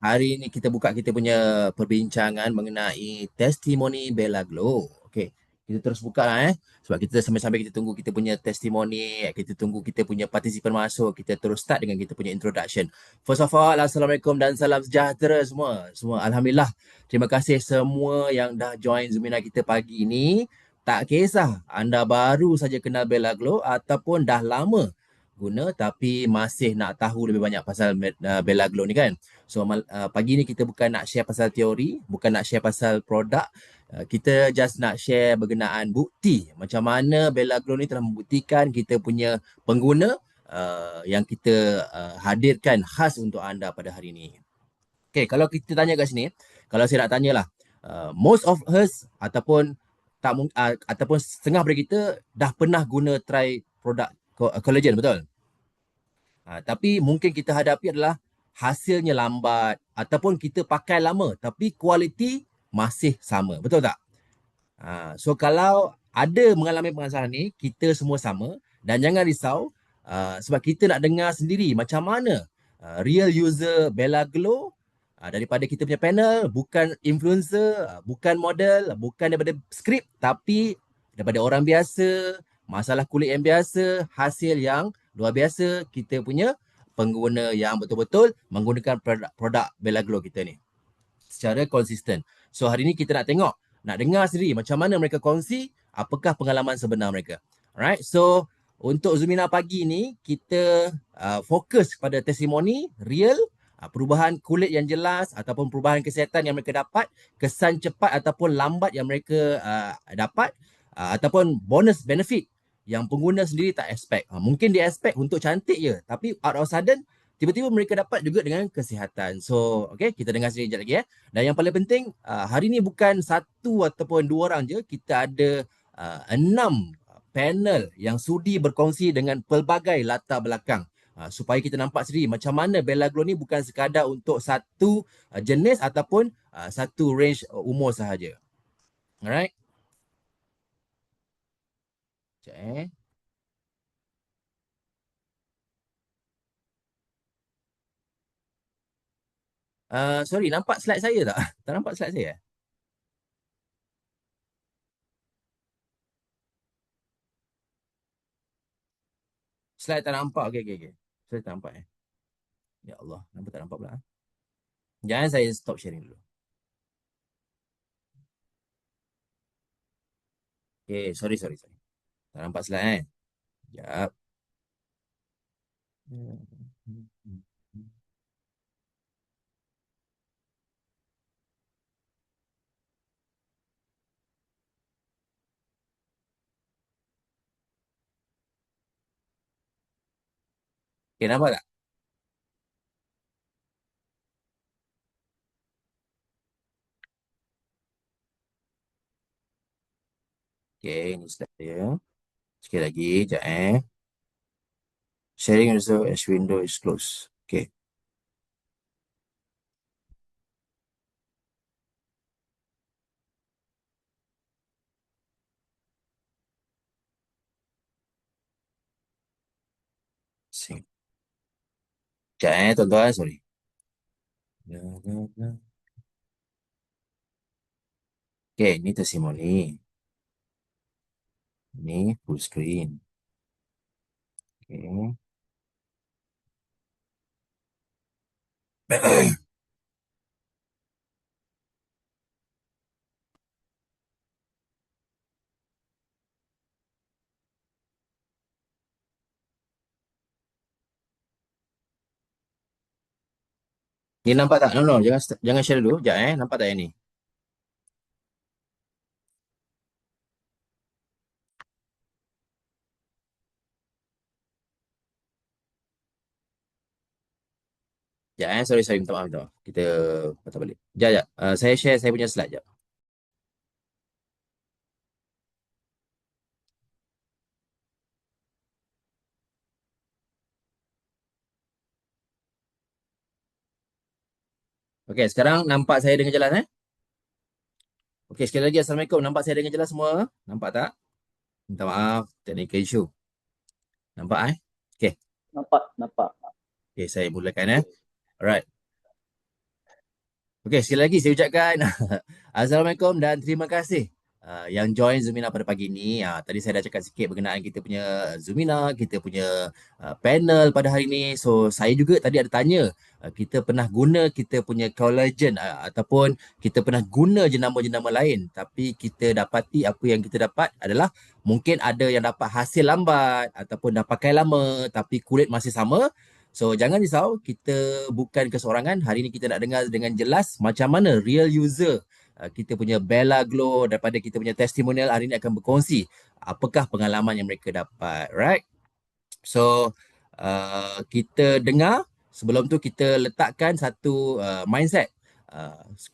Hari ini kita buka kita punya perbincangan mengenai testimoni Bella Glow. Okey, kita terus buka lah Sebab kita sambil-sambil kita tunggu kita punya testimoni, kita tunggu kita punya partisipan masuk, kita terus start dengan kita punya introduction. First of all, Assalamualaikum dan salam sejahtera semua. Semua Alhamdulillah. Terima kasih semua yang dah join Zumina kita pagi ini. Tak kisah anda baru saja kenal Bella Glow ataupun dah lama guna tapi masih nak tahu lebih banyak pasal Bella Glow ni kan. So pagi ni kita bukan nak share pasal teori, bukan nak share pasal produk. Kita just nak share berkenaan bukti macam mana Bella Glow ni telah membuktikan kita punya pengguna yang kita hadirkan khas untuk anda pada hari ini. Okay, kalau kita tanya kat sini, kalau saya nak tanyalah, most of us ataupun ataupun setengah daripada kita dah pernah guna try produk collagen, betul? Tapi mungkin kita hadapi adalah hasilnya lambat ataupun kita pakai lama tapi kualiti masih sama. Betul tak? So kalau ada mengalami permasalahan ni, kita semua sama dan jangan risau sebab kita nak dengar sendiri macam mana real user Bella Glow daripada kita punya panel, bukan influencer, bukan model, bukan daripada skrip tapi daripada orang biasa, masalah kulit yang biasa, hasil yang luar biasa, kita punya pengguna yang betul-betul menggunakan produk Bella Glow kita ni secara konsisten. So hari ni kita nak tengok, nak dengar sendiri macam mana mereka kongsi, apakah pengalaman sebenar mereka. Alright, so untuk Zumina pagi ni, kita fokus pada testimoni real, perubahan kulit yang jelas ataupun perubahan kesihatan yang mereka dapat, kesan cepat ataupun lambat yang mereka dapat, ataupun bonus benefit yang pengguna sendiri tak expect. Mungkin dia expect untuk cantik je, tapi out of sudden tiba-tiba mereka dapat juga dengan kesihatan. So, okay, kita dengar sendiri sekejap lagi Dan yang paling penting, hari ni bukan satu ataupun dua orang je. Kita ada 6 panel yang sudi berkongsi dengan pelbagai latar belakang. Supaya kita nampak sendiri macam mana Bella Glow ni bukan sekadar untuk satu jenis ataupun satu range umur sahaja. Alright? Sekejap Sorry, nampak slide saya tak? Tak nampak slide saya? Slide tak nampak. Okay, okay, okay. Slide tak nampak Ya Allah, nampak tak nampak pula. Jangan saya stop sharing dulu. Okay, sorry, sorry, sorry. Tak nampak slide Sekejap. Okay, nampak tak? Okay, ini slide dia. Sekali lagi, sekejap Sharing result as window is closed. Okay. Sing. Sekejap tuan-tuan, sorry. Okay, ini testimoni. Ini full screen. Okay. Ni nampak tak? No, no, jangan share dulu. Sekejap nampak tak yang ni? Sekejap sorry, sorry, minta maaf, minta maaf. Kita patah balik. Sekejap, sekejap. Saya share saya punya slide sekejap. Okay, sekarang nampak saya dengan jelas Okay, sekali lagi Assalamualaikum. Nampak saya dengan jelas semua? Nampak tak? Minta maaf, technical issue. Nampak Okay. Nampak. Okay, saya mulakan Alright. Okey, sekali lagi saya ucapkan Assalamualaikum dan terima kasih yang join Zumina pada pagi ini. Tadi saya dah cakap sikit berkenaan kita punya Zumina, kita punya panel pada hari ini. So, saya juga tadi ada tanya, kita pernah guna kita punya collagen ataupun kita pernah guna jenama-jenama lain. Tapi kita dapati apa yang kita dapat adalah mungkin ada yang dapat hasil lambat ataupun dah pakai lama tapi kulit masih sama. So jangan risau, kita bukan kesorangan. Hari ini kita nak dengar dengan jelas macam mana real user kita punya Bella Glow daripada kita punya testimonial hari ini akan berkongsi apakah pengalaman yang mereka dapat, right? So kita dengar, sebelum tu kita letakkan satu mindset.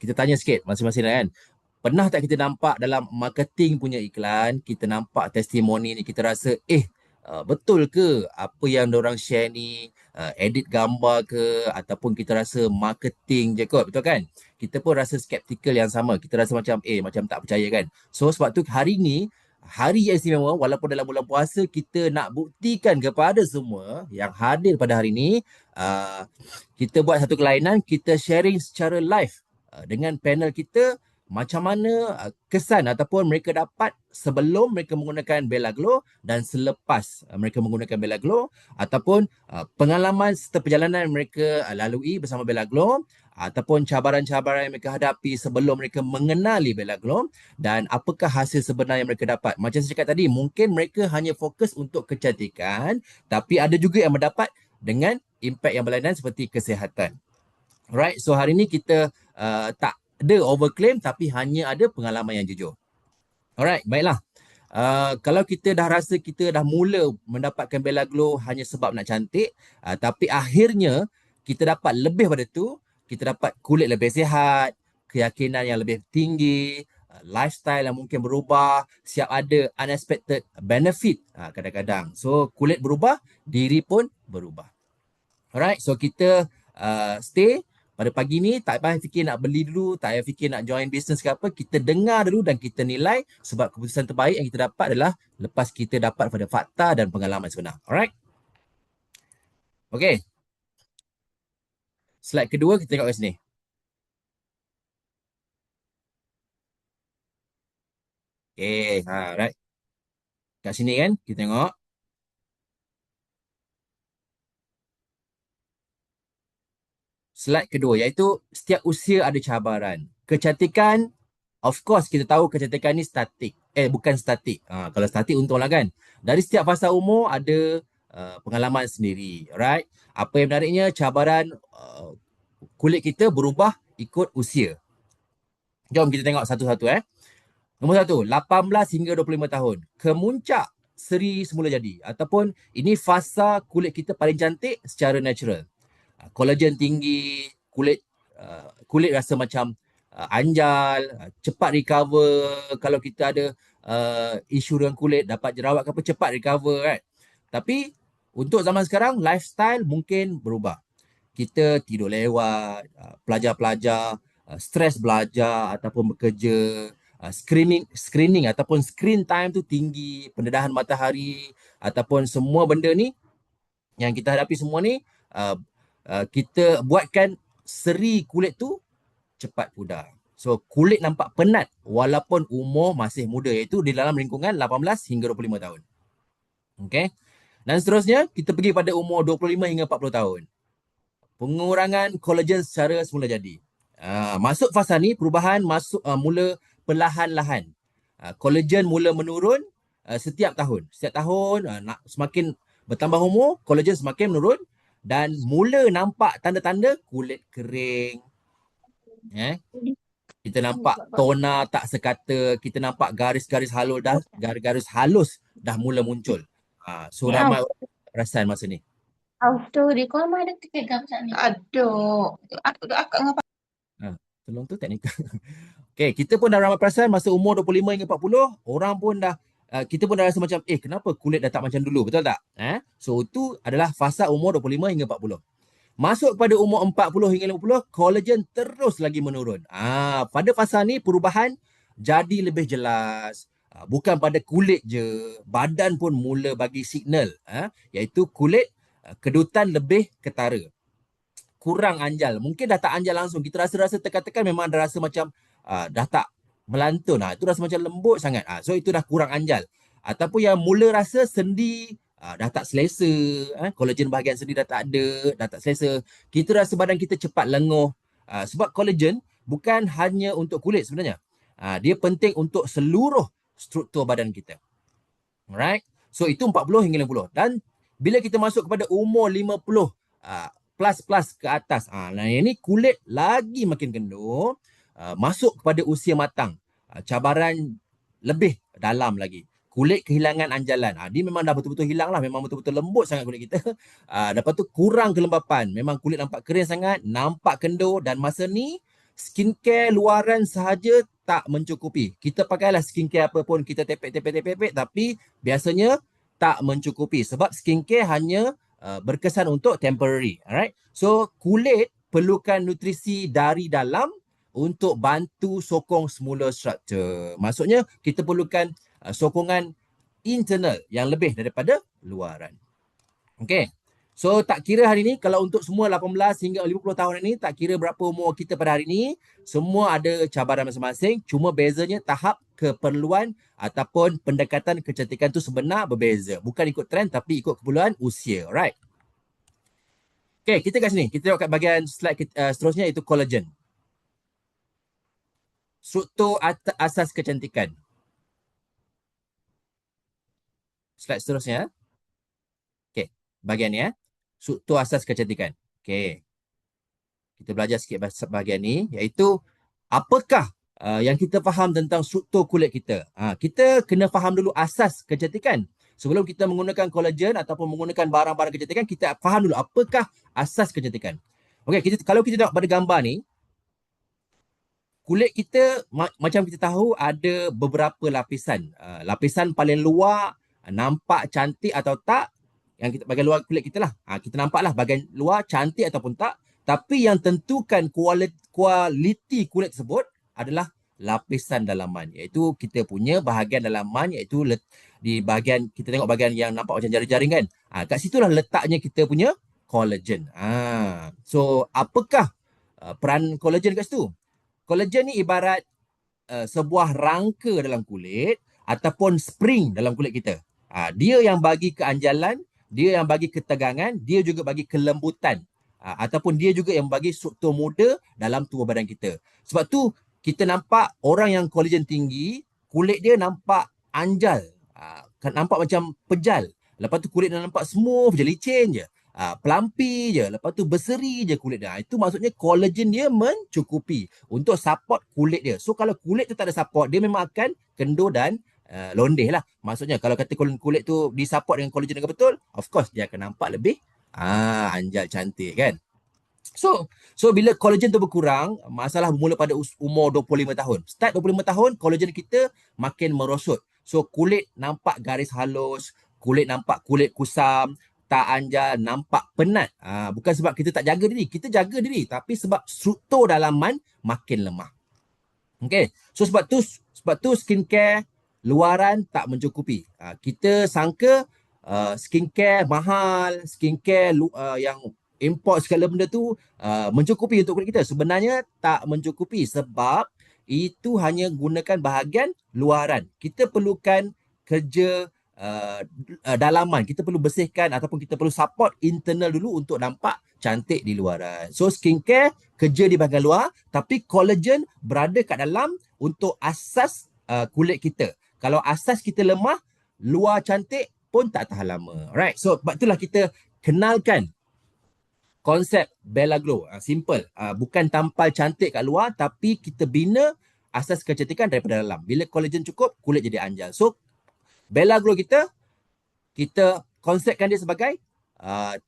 Kita tanya sikit masing-masing kan. Pernah tak kita nampak dalam marketing punya iklan, kita nampak testimoni ni, kita rasa, betul ke apa yang orang share ni, edit gambar ke, ataupun kita rasa marketing je kot, betul kan? Kita pun rasa skeptikal yang sama. Kita rasa macam, macam tak percaya kan? So, sebab tu hari ni, hari yang istimewa, walaupun dalam bulan puasa, kita nak buktikan kepada semua yang hadir pada hari ni, kita buat satu kelainan, kita sharing secara live dengan panel kita, macam mana kesan ataupun mereka dapat sebelum mereka menggunakan Bella Glow dan selepas mereka menggunakan Bella Glow, ataupun pengalaman serta perjalanan mereka lalui bersama Bella Glow, ataupun cabaran-cabaran yang mereka hadapi sebelum mereka mengenali Bella Glow, dan apakah hasil sebenar yang mereka dapat. Macam saya cakap tadi, mungkin mereka hanya fokus untuk kecantikan, tapi ada juga yang mendapat dengan impak yang berlainan seperti kesihatan. Alright, so hari ni kita tak ada overclaim tapi hanya ada pengalaman yang jujur. Alright, baiklah. Kalau kita dah rasa kita dah mula mendapatkan Bella Glow hanya sebab nak cantik, tapi akhirnya kita dapat lebih pada tu, kita dapat kulit lebih sihat, keyakinan yang lebih tinggi, lifestyle yang mungkin berubah, siap ada unexpected benefit kadang-kadang. So kulit berubah, diri pun berubah. Alright, so kita stay pada pagi ni, tak payah fikir nak beli dulu, tak payah fikir nak join business ke apa, kita dengar dulu dan kita nilai, sebab keputusan terbaik yang kita dapat adalah lepas kita dapat pada fakta dan pengalaman sebenar. Alright? Okay, slide kedua kita tengok kat sini. Okay, right. Kat sini kan, kita tengok. Slide kedua, iaitu setiap usia ada cabaran. Kecantikan, of course kita tahu kecantikan ni statik. Bukan statik. Kalau statik untunglah kan. Dari setiap fasa umur ada pengalaman sendiri. Alright. Apa yang menariknya, cabaran kulit kita berubah ikut usia. Jom kita tengok satu-satu Nombor satu, 18 hingga 25 tahun. Kemuncak seri semula jadi. Ataupun ini fasa kulit kita paling cantik secara natural. Kolagen tinggi, kulit rasa macam anjal, cepat recover. Kalau kita ada isu dengan kulit, dapat jerawat ke apa, cepat recover kan. Tapi untuk zaman sekarang, lifestyle mungkin berubah. Kita tidur lewat, pelajar-pelajar stres belajar ataupun bekerja, screening ataupun screen time tu tinggi, pendedahan matahari ataupun semua benda ni yang kita hadapi semua ni, kita buatkan seri kulit tu cepat pudar. So kulit nampak penat walaupun umur masih muda, iaitu di dalam lingkungan 18 hingga 25 tahun. Okay. Dan seterusnya kita pergi pada umur 25 hingga 40 tahun. Pengurangan kolagen secara semula jadi. Masuk fasa ni perubahan mula perlahan-lahan. Kolagen mula menurun setiap tahun. Setiap tahun nak semakin bertambah umur, kolagen semakin menurun dan mula nampak tanda-tanda kulit kering. Kita nampak tona tak sekata, kita nampak garis-garis halus dah mula muncul. So ramai orang perasan masa ni. Auto di kau ada tiga gambar ni. Aduh, aku ngapa? Tolong tu teknikal. Okay, kita pun dah ramai perasan masa umur 25 hingga 40, orang pun dah kita pun dah rasa macam kenapa kulit dah tak macam dulu, betul tak? So itu adalah fasa umur 25 hingga 40. Masuk pada umur 40 hingga 50, kolagen terus lagi menurun. Pada fasa ni perubahan jadi lebih jelas. Bukan pada kulit je, badan pun mula bagi signal, iaitu kulit kedutan lebih ketara. kurang anjal. Mungkin dah tak anjal langsung. Kita rasa-rasa tekan-tekan memang ada rasa macam dah tak melantun. Itu rasa macam lembut sangat. So itu dah kurang anjal. Ataupun yang mula rasa sendi dah tak selesa. Kolagen bahagian sendi dah tak ada, dah tak selesa. Kita rasa badan kita cepat lenguh. Sebab kolagen bukan hanya untuk kulit sebenarnya. Dia penting untuk seluruh struktur badan kita. Alright. So itu 40 hingga 50. Dan bila kita masuk kepada umur 50 plus ke atas, nah ini kulit lagi makin kendur, masuk kepada usia matang. Cabaran lebih dalam lagi. Kulit kehilangan anjalan. Dia memang dah betul-betul hilang lah. Memang betul-betul lembut sangat kulit kita. Lepas tu kurang kelembapan. Memang kulit nampak kering sangat, nampak kendur. Dan masa ni, skincare luaran sahaja tak mencukupi. Kita pakailah skincare apa pun, kita tepek-tepek, tapi biasanya tak mencukupi. Sebab skincare hanya berkesan untuk temporary. Alright. So, kulit perlukan nutrisi dari dalam untuk bantu sokong semula struktur. Maksudnya, kita perlukan sokongan internal yang lebih daripada luaran. Okay. So tak kira hari ni, kalau untuk semua 18 hingga 50 tahun ini, tak kira berapa umur kita pada hari ini, semua ada cabaran masing-masing. Cuma bezanya tahap keperluan ataupun pendekatan kecantikan tu sebenar berbeza. Bukan ikut trend tapi ikut keperluan usia. Right. Okay, kita kat sini. Kita tengok kat bahagian slide seterusnya, iaitu collagen. Struktur asas kecantikan. Slide seterusnya. Okay, bahagian ni struktur asas kecantikan. Okay. Kita belajar sikit bahagian ni, iaitu apakah yang kita faham tentang struktur kulit kita. Kita kena faham dulu asas kecantikan. Sebelum kita menggunakan kolagen ataupun menggunakan barang-barang kecantikan, kita faham dulu apakah asas kecantikan. Okey, kalau kita tengok pada gambar ni, kulit kita macam kita tahu ada beberapa lapisan. Lapisan paling luar nampak cantik atau tak, yang kita bahagian luar kulit kita lah. Kita nampaklah bahagian luar cantik ataupun tak. Tapi yang tentukan kualiti kulit tersebut adalah lapisan dalaman. Iaitu kita punya bahagian dalaman, iaitu di bahagian, kita tengok bahagian yang nampak macam jaring-jaring kan. Kat situlah letaknya kita punya collagen. So, apakah peran collagen kat situ? Collagen ni ibarat sebuah rangka dalam kulit ataupun spring dalam kulit kita. Dia yang bagi keanjalan, dia yang bagi ketegangan, dia juga bagi kelembutan. Ataupun dia juga yang bagi struktur muda dalam tubuh badan kita. Sebab tu kita nampak orang yang kolagen tinggi, kulit dia nampak anjal, nampak macam pejal. Lepas tu kulit dia nampak smooth je, licin je, pelampi je. Lepas tu berseri je kulit dia. Itu maksudnya kolagen dia mencukupi untuk support kulit dia. So kalau kulit tu tak ada support, dia memang akan kendur dan londeh lah. Maksudnya kalau kata kulit tu disupport dengan kolagen dengan betul, of course dia akan nampak lebih anjal cantik kan. So bila kolagen tu berkurang, masalah bermula pada umur 25 tahun. Start 25 tahun, kolagen kita makin merosot. So kulit nampak garis halus, kulit nampak kulit kusam, tak anjal, nampak penat. Bukan sebab kita tak jaga diri, kita jaga diri, tapi sebab struktur dalaman makin lemah. Okay. So sebab tu skincare luaran tak mencukupi. Kita sangka skincare mahal, skincare yang import segala benda tu mencukupi untuk kulit kita. Sebenarnya tak mencukupi sebab itu hanya gunakan bahagian luaran. Kita perlukan kerja dalaman. Kita perlu bersihkan ataupun kita perlu support internal dulu untuk nampak cantik di luaran. So skincare kerja di bahagian luar, tapi collagen berada kat dalam untuk asas kulit kita. Kalau asas kita lemah, luar cantik pun tak tahan lama. Alright. So sebab itulah kita kenalkan konsep Bella Glow. Simple. Bukan tampal cantik kat luar, tapi kita bina asas kecantikan daripada dalam. Bila kolagen cukup, kulit jadi anjal. So Bella Glow kita konsepkan dia sebagai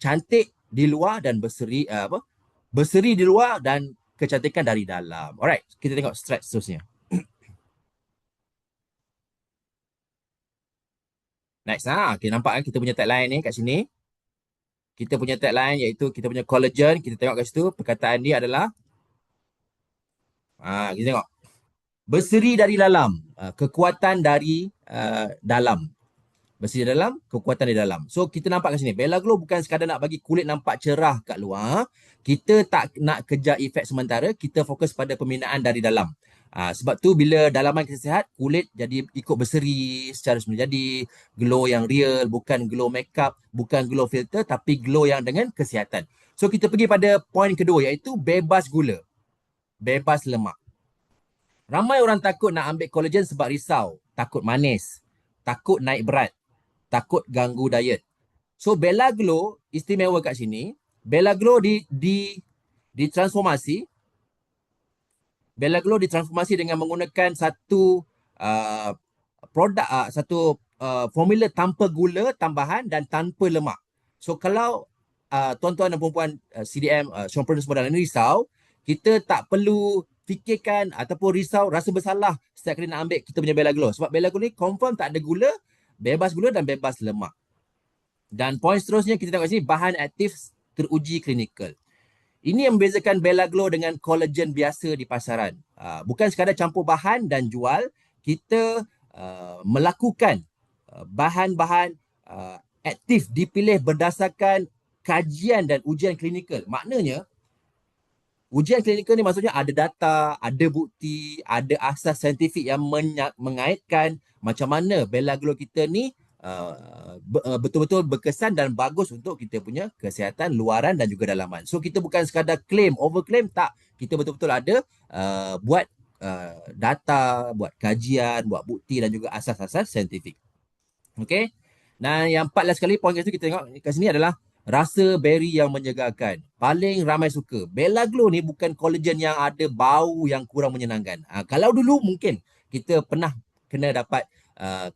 cantik di luar dan berseri di luar dan kecantikan dari dalam. Alright, kita tengok slide seterusnya. Next, kita nampak kan kita punya tagline ni kat sini. Kita punya tagline iaitu kita punya collagen. Kita tengok kat situ, perkataan dia adalah kita tengok berseri dari dalam, kekuatan dari dalam. Besi di dalam, kekuatan di dalam. So kita nampak kat sini, Bella Glow bukan sekadar nak bagi kulit nampak cerah kat luar. Kita tak nak kejar efek sementara, kita fokus pada pembinaan dari dalam. Sebab tu bila dalaman kita sihat, kulit jadi ikut berseri secara semula. Jadi glow yang real, bukan glow makeup, bukan glow filter, tapi glow yang dengan kesihatan. So kita pergi pada poin kedua, iaitu bebas gula, bebas lemak. Ramai orang takut nak ambil collagen sebab risau, takut manis, takut naik berat, takut ganggu diet. So Bella Glow istimewa kat sini. Bella Glow ditransformasi. Bella Glow ditransformasi dengan menggunakan satu uh, satu formula tanpa gula tambahan dan tanpa lemak. So kalau tuan-tuan dan perempuan CDM, Showpreneur semua dalam ini risau, kita tak perlu fikirkan ataupun risau, rasa bersalah setiap kali nak ambil kita punya Bella Glow. Sebab Bella Glow ni confirm tak ada gula, bebas gula dan bebas lemak. Dan poin seterusnya kita tengok sini, bahan aktif teruji klinikal. Ini yang membezakan Bella Glow dengan collagen biasa di pasaran. Bukan sekadar campur bahan dan jual, kita melakukan bahan-bahan aktif dipilih berdasarkan kajian dan ujian klinikal. Maknanya, ujian klinikal ni maksudnya ada data, ada bukti, ada asas saintifik yang mengaitkan macam mana Bella Glow kita ni betul-betul berkesan dan bagus untuk kita punya kesihatan luaran dan juga dalaman. So kita bukan sekadar claim, overclaim, tak. Kita betul-betul ada buat data, buat kajian, buat bukti dan juga asas-asas saintifik. Okay. Dan yang 14 kali poin kita tengok kat sini adalah rasa berry yang menyegarkan. Paling ramai suka. Bella Glow ni bukan collagen yang ada bau yang kurang menyenangkan. Kalau dulu mungkin kita pernah kena dapat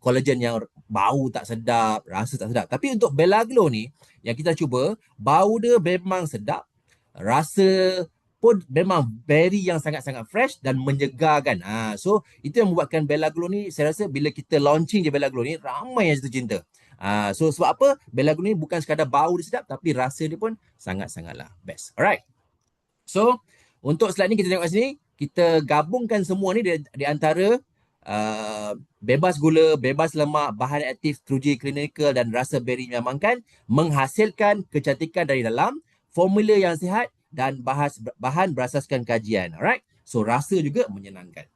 collagen yang bau tak sedap, rasa tak sedap. Tapi untuk Bella Glow ni, yang kita cuba, bau dia memang sedap, rasa pun memang berry yang sangat-sangat fresh dan menyegarkan. So, itu yang membuatkan Bella Glow ni, saya rasa bila kita launching je Bella Glow ni, ramai yang jatuh cinta. So, sebab apa? Bella Glow ni bukan sekadar bau dia sedap, tapi rasa dia pun sangat-sangatlah best. Alright. So, untuk slide ni kita tengok kat sini, kita gabungkan semua ni di antara bebas gula, bebas lemak, bahan aktif teruji klinikal dan rasa berry menyenangkan, menghasilkan kecantikan dari dalam, formula yang sihat dan bahan berasaskan kajian. Alright. So rasa juga menyenangkan.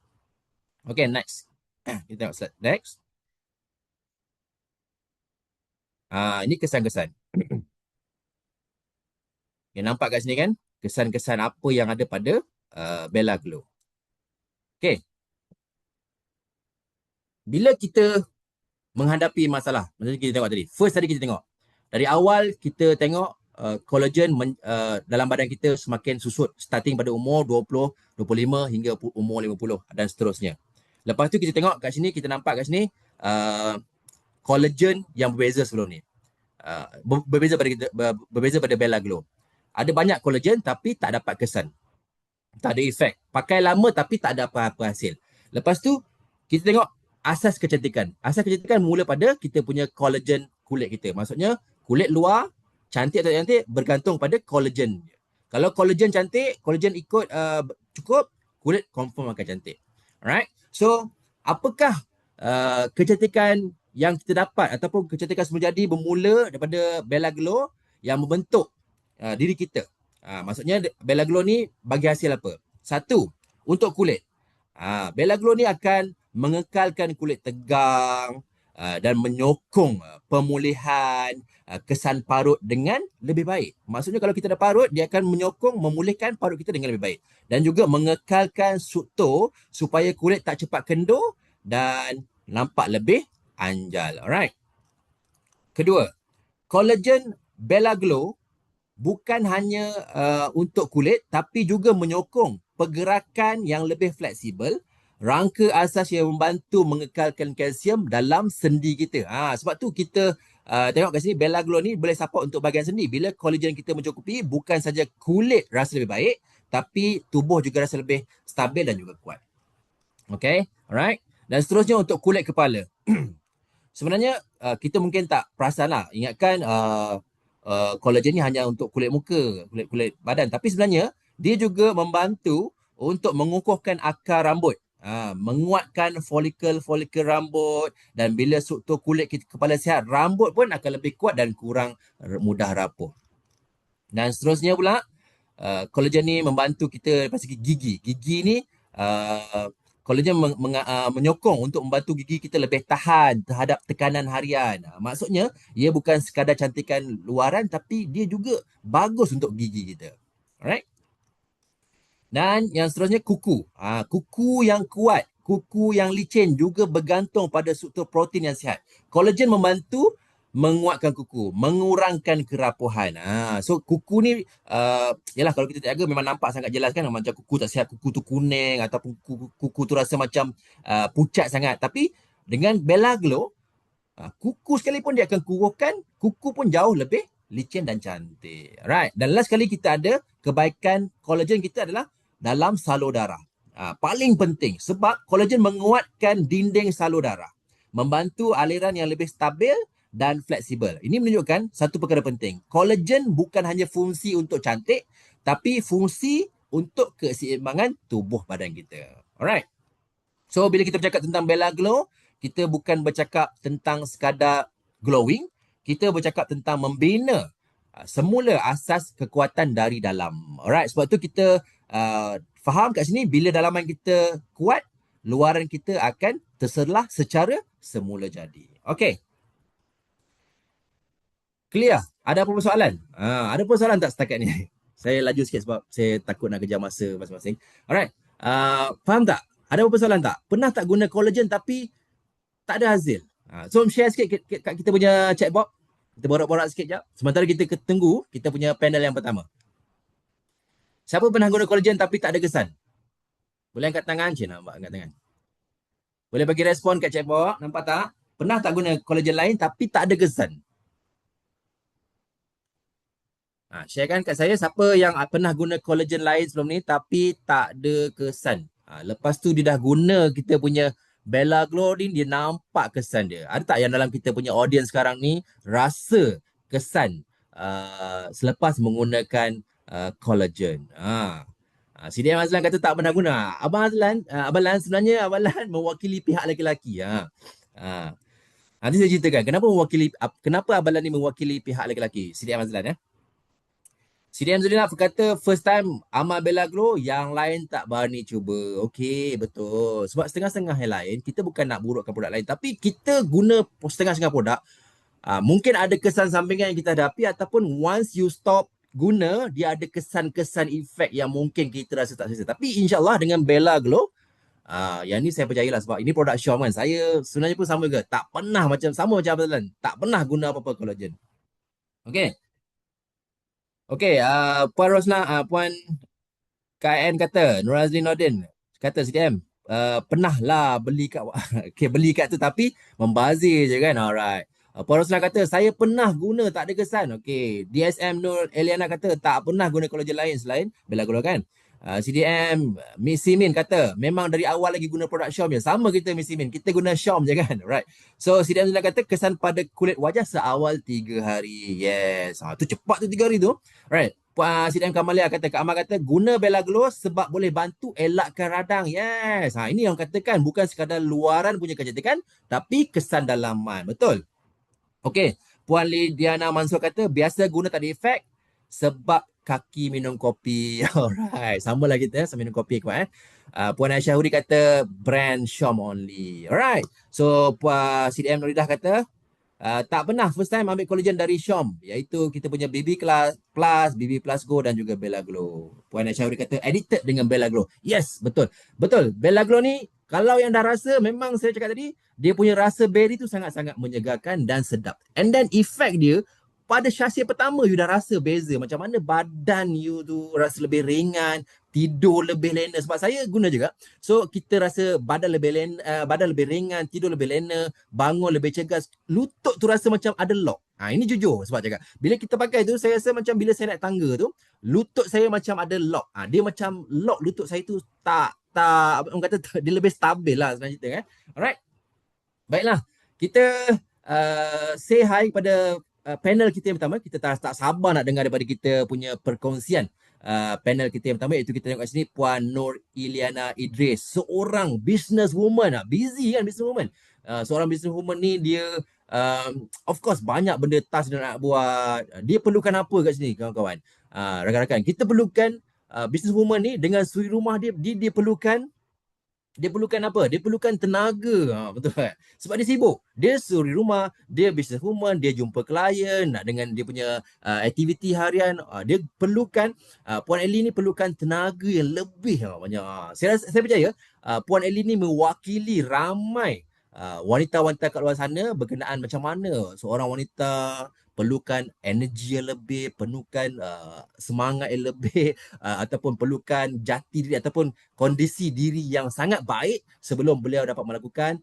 Okay, next. Kita tengok slide next. Ini kesan-kesan. Okay, nampak kat sini kan? Kesan-kesan apa yang ada pada Bella Glow. Okay. Bila kita menghadapi masalah, macam kita tengok tadi. First tadi kita tengok. Dari awal kita tengok collagen dalam badan kita semakin susut. Starting pada umur 20, 25 hingga umur 50 dan seterusnya. Lepas tu kita tengok kat sini, kita nampak kat sini collagen yang berbeza sebelum ni. Berbeza pada Bella Glow. Ada banyak collagen tapi tak dapat kesan. Tak ada efek. Pakai lama tapi tak ada apa-apa hasil. Lepas tu kita tengok asas kecantikan. Asas kecantikan mula pada kita punya collagen kulit kita. Maksudnya kulit luar cantik atau tak cantik bergantung pada collagen. Kalau collagen cantik, collagen ikut cukup, kulit confirm akan cantik. Alright. So, apakah kecantikan yang kita dapat ataupun kecantikan semula jadi bermula daripada Bella Glow yang membentuk diri kita? Maksudnya Bella Glow ni bagi hasil apa? Satu, untuk kulit. Bella Glow ni akan mengekalkan kulit tegang dan menyokong pemulihan kesan parut dengan lebih baik. Maksudnya kalau kita ada parut, dia akan menyokong memulihkan parut kita dengan lebih baik. Dan juga mengekalkan struktur supaya kulit tak cepat kendur dan nampak lebih anjal. Alright. Kedua, collagen Bella Glow bukan hanya untuk kulit tapi juga menyokong pergerakan yang lebih fleksibel, rangka asas yang membantu mengekalkan kalsium dalam sendi kita. Sebab tu kita tengok kat sini Bella Glow ni boleh support untuk bahagian sendi. Bila collagen kita mencukupi, bukan saja kulit rasa lebih baik, tapi tubuh juga rasa lebih stabil dan juga kuat. Okay, alright. Dan seterusnya untuk kulit kepala. Sebenarnya kita mungkin tak perasan lah. Ingatkan collagen ni hanya untuk kulit muka, kulit badan. Tapi sebenarnya dia juga membantu untuk mengukuhkan akar rambut. Menguatkan folikel-folikel rambut, dan bila struktur kulit kita, kepala sihat, rambut pun akan lebih kuat dan kurang mudah rapuh. Dan seterusnya pula, kolagen ni membantu kita dari segi gigi. Gigi ni kolagen menyokong untuk membantu gigi kita lebih tahan terhadap tekanan harian. Maksudnya, ia bukan sekadar cantikan luaran, tapi dia juga bagus untuk gigi kita. Alright? Dan yang seterusnya, kuku. Kuku yang kuat, kuku yang licin juga bergantung pada struktur protein yang sihat. Kolagen membantu menguatkan kuku, mengurangkan kerapuhan. So kuku ni, yalah, kalau kita jaga memang nampak sangat jelas kan, macam kuku tak sihat, kuku tu kuning ataupun kuku tu rasa macam pucat sangat. Tapi dengan Bella Glow, kuku sekalipun dia akan kuruskan, kuku pun jauh lebih licin dan cantik. Alright. Dan last sekali, kita ada kebaikan kolagen kita adalah dalam salur darah. Paling penting sebab kolagen menguatkan dinding salur darah, membantu aliran yang lebih stabil dan fleksibel. Ini menunjukkan satu perkara penting. Kolagen bukan hanya fungsi untuk cantik, tapi fungsi untuk keseimbangan tubuh badan kita. Alright. So bila kita bercakap tentang Bella Glow, kita bukan bercakap tentang sekadar glowing, kita bercakap tentang membina semula asas kekuatan dari dalam. Alright, sebab tu kita faham kat sini, bila dalaman kita kuat, luaran kita akan terserlah secara semula jadi. Okay. Clear? Ada apa-apa soalan? Ada apa soalan tak setakat ni? Saya laju sikit sebab saya takut nak kejar masa masing-masing. Alright. Faham tak? Ada apa-apa soalan tak? Pernah tak guna kolagen tapi tak ada hasil? So, share sikit kat kita punya chat box. Kita borak-borak sikit jap. Sementara kita tunggu kita punya panel yang pertama. Siapa pernah guna kolagen tapi tak ada kesan? Boleh angkat tangan? Cik, nampak angkat tangan. Boleh bagi respon kat chat box. Nampak tak? Pernah tak guna kolagen lain tapi tak ada kesan? Sharekan kat saya siapa yang pernah guna kolagen lain sebelum ni tapi tak ada kesan. Lepas tu dia dah guna kita punya Bella Glow ni, dia nampak kesan dia. Ada tak yang dalam kita punya audience sekarang ni rasa kesan selepas menggunakan kolagen? CDM Azlan kata tak pernah guna. Abang Azlan, Abang Lan, sebenarnya Abang Lan mewakili pihak lelaki. Nanti saya ceritakan kenapa Abang Lan ni mewakili pihak lelaki. CDM Azlan. CDM Zulina kata first time amal Bella Glow, yang lain tak berani cuba. Okey, betul. Sebab setengah-setengah yang lain, kita bukan nak burukkan produk lain, tapi kita guna setengah-setengah produk. Mungkin ada kesan sampingan yang kita hadapi, ataupun once you stop guna, dia ada kesan-kesan efek yang mungkin kita rasa tak selesa. Tapi insyaAllah dengan Bella Glow, yang ni saya percayalah sebab ini produk Syam kan. Saya sebenarnya pun sama juga. Tak pernah sama macam Abang, tak pernah guna apa-apa kolagen. Okey. Okey, Puan Rosna, Puan KN kata, Nur Azlin Nordin kata CDM, pernah lah beli kat okay, beli kat tu tapi membazir je kan. Alright. Puan Rosna kata, saya pernah guna tak ada kesan. Okey, DSM Nur Eliana kata tak pernah guna kolagen lain selain Bella Glow kan. CDM Miss Simin kata, memang dari awal lagi guna produk Syam je. Sama kita Miss Simin, kita guna Syam je kan. Right. So CDM Zula kata kesan pada kulit wajah seawal 3 hari. Yes. Tu cepat tu 3 hari tu. Right. CDM Kamalia kata, Kak Amal kata guna Bella Glow sebab boleh bantu elakkan radang. Yes. Ini yang katakan bukan sekadar luaran punya kecantikan, tapi kesan dalaman. Betul. Okey. Puan Lidiana Mansur kata biasa guna tak ada efek sebab kaki minum kopi. Alright. Sama lah kita sama minum kopi kuat. Puan Aisyah Huri kata brand Syam only. Alright. So Puan CDM Nuridah kata tak pernah first time ambil kolagen dari Syam, iaitu kita punya BB Plus, BB Plus Go dan juga Bella Glow. Puan Aisyah Huri kata addicted dengan Bella Glow. Yes, betul. Betul. Bella Glow ni kalau yang dah rasa, memang saya cakap tadi, dia punya rasa berry tu sangat-sangat menyegarkan dan sedap. And then effect dia, pada syasit pertama you dah rasa beza. Macam mana badan you tu rasa lebih ringan, tidur lebih lena. Sebab saya guna juga. So kita rasa badan lebih lena, badan lebih ringan, tidur lebih lena, bangun lebih cegas. Lutut tu rasa macam ada lock. Ini jujur sebab cakap. Bila kita pakai tu, saya rasa macam bila saya naik tangga tu, lutut saya macam ada lock. Dia macam lock lutut saya tu tak orang kata dia lebih stabil lah sebenarnya cerita kan. Alright. Baiklah. Kita say hi kepada panel kita yang pertama. Kita tak sabar nak dengar daripada kita punya perkongsian panel kita yang pertama, iaitu kita tengok kat sini Puan Nur Iliana Idris, seorang businesswoman. Busy kan businesswoman. Seorang businesswoman ni dia of course banyak benda task dia nak buat. Dia perlukan apa kat sini kawan-kawan? Rakan-rakan, kita perlukan businesswoman ni dengan suri rumah dia perlukan apa? Dia perlukan tenaga. Betul tak? Sebab dia sibuk. Dia suri rumah, dia businesswoman, dia jumpa klien, nak dengan dia punya aktiviti harian. Dia perlukan, Puan Ellie ni perlukan tenaga yang lebih banyak. Saya percaya Puan Ellie ni mewakili ramai wanita-wanita kat luar sana berkenaan macam mana seorang wanita perlukan energi yang lebih, perlukan semangat yang lebih, ataupun perlukan jati diri ataupun kondisi diri yang sangat baik sebelum beliau dapat melakukan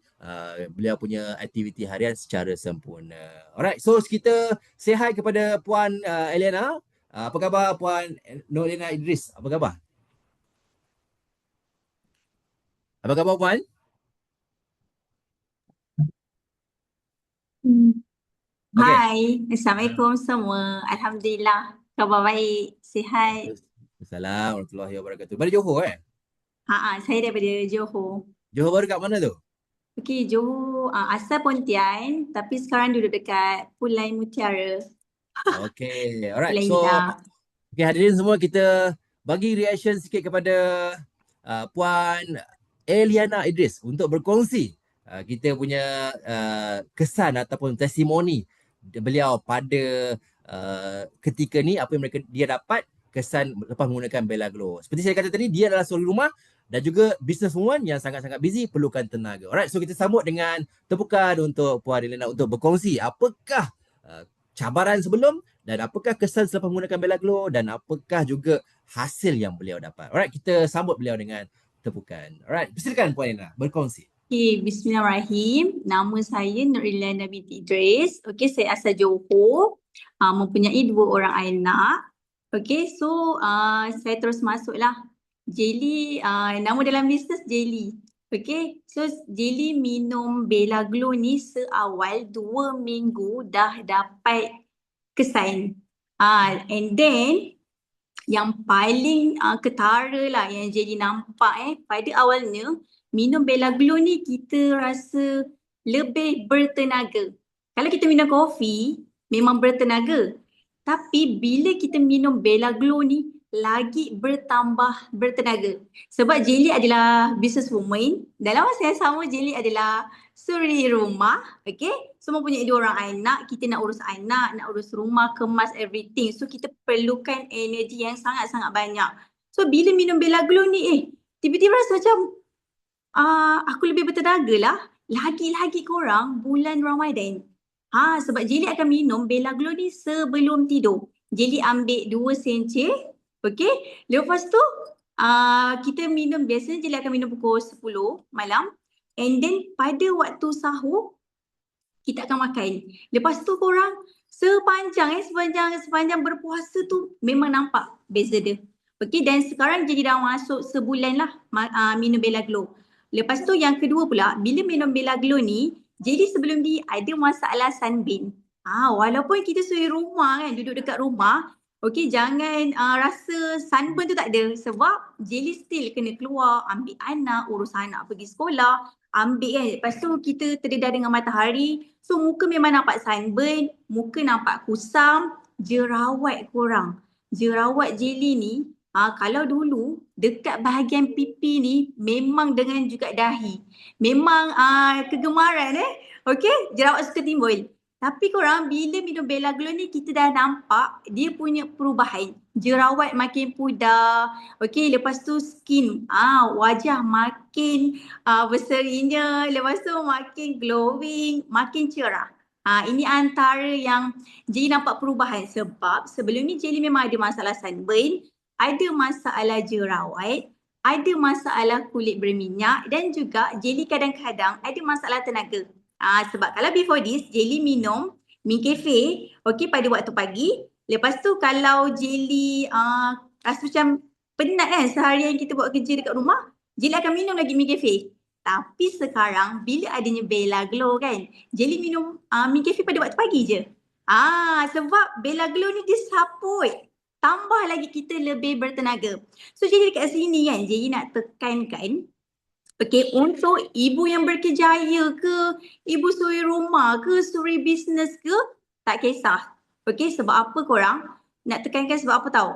beliau punya aktiviti harian secara sempurna. Alright, so kita say hi kepada Puan Eliana. Apa khabar Puan Nolina Idris? Apa khabar? Apa khabar Puan? Okay. Hai, Assalamualaikum semua. Alhamdulillah, khabar baik, sihat. Assalamualaikum warahmatullahi wabarakatuh. Pada Johor Saya daripada Johor. Johor baru kat mana tu? Okey, Johor asal Pontian, tapi sekarang duduk dekat Pulai Mutiara. Okay, alright. Pulai So, Indah. okay, hadirin semua, kita bagi reaction sikit kepada Puan Eliana Idris untuk berkongsi kita punya kesan ataupun testimoni beliau pada ketika ni, apa yang dia dapat kesan lepas menggunakan Bella Glow. Seperti saya kata tadi, dia adalah suri rumah dan juga businesswoman yang sangat-sangat busy, perlukan tenaga. Alright, so kita sambut dengan tepukan untuk Puan Eliana untuk berkongsi apakah cabaran sebelum dan apakah kesan selepas menggunakan Bella Glow dan apakah juga hasil yang beliau dapat. Alright, kita sambut beliau dengan tepukan. Alright, silakan Puan Eliana berkongsi. Okay, bismillahirrahmanirrahim. Nama saya Nur Iliana binti Idris. Okay, saya asal Johor. Mempunyai 2 orang anak. Okay, so saya terus masuklah. Jelly, nama dalam bisnes Jelly. Okay, so Jelly minum Bella Glow ni seawal 2 minggu dah dapat kesan. And then yang paling ketara lah yang Jelly nampak pada awalnya, minum Bella Glow ni kita rasa lebih bertenaga. Kalau kita minum kopi memang bertenaga. Tapi bila kita minum Bella Glow ni lagi bertambah bertenaga. Sebab Jelly adalah businesswoman. Dalam masa yang sama Jelly adalah suri rumah. Okay. So mempunyai 2 orang anak. Kita nak urus anak, nak urus rumah, kemas everything. So kita perlukan energi yang sangat-sangat banyak. So bila minum Bella Glow ni tiba-tiba rasa macam aku lebih bertenaga lah. Lagi-lagi korang bulan Ramadan. Sebab Jelly akan minum Bella Glow ni sebelum tidur. Jelly ambil 2 sencik. Okay. Lepas tu kita minum, biasanya Jelly akan minum pukul 10 malam. And then pada waktu sahur kita akan makan. Lepas tu korang sepanjang berpuasa tu memang nampak beza dia. Okay, dan sekarang Jelly dah masuk sebulan lah minum Bella Glow. Lepas tu yang kedua pula, bila minum Bella Glow ni, Jelly sebelum ni ada masalah sunburn. Walaupun kita suri rumah kan, duduk dekat rumah, okay, jangan rasa sunburn tu tak ada. Sebab Jelly still kena keluar, ambil anak, urus anak pergi sekolah, ambil kan. Lepas tu kita terdedah dengan matahari. So muka memang nampak sunburn, muka nampak kusam, jerawat korang. Jerawat Jelly ni, kalau dulu dekat bahagian pipi ni memang dengan juga dahi. Memang kegemaran Okay, jerawat suka timbul. Tapi korang bila minum Bella Glow ni kita dah nampak dia punya perubahan. Jerawat makin pudar. Okay, lepas tu skin, wajah makin berserinya. Lepas tu makin glowing, makin cerah. Ini antara yang Jelly nampak perubahan. Sebab sebelum ni Jelly memang ada masalah sunburn, ada masalah jerawat, ada masalah kulit berminyak dan juga Jelly kadang-kadang ada masalah tenaga. Sebab kalau before this, Jelly minum Mincafe pada waktu pagi. Lepas tu kalau Jelly rasa macam penat kan seharian kita buat kerja dekat rumah, Jelly akan minum lagi Mincafe. Tapi sekarang bila adanya Bella Glow kan, Jelly minum Mincafe pada waktu pagi je. Sebab Bella Glow ni dia support tambah lagi kita lebih bertenaga. So jadi dekat sini kan Jerry nak tekankan, okay, untuk ibu yang berkejaya ke, ibu suri rumah ke, suri bisnes ke, tak kisah. Okay, sebab apa korang? Nak tekankan sebab apa tahu?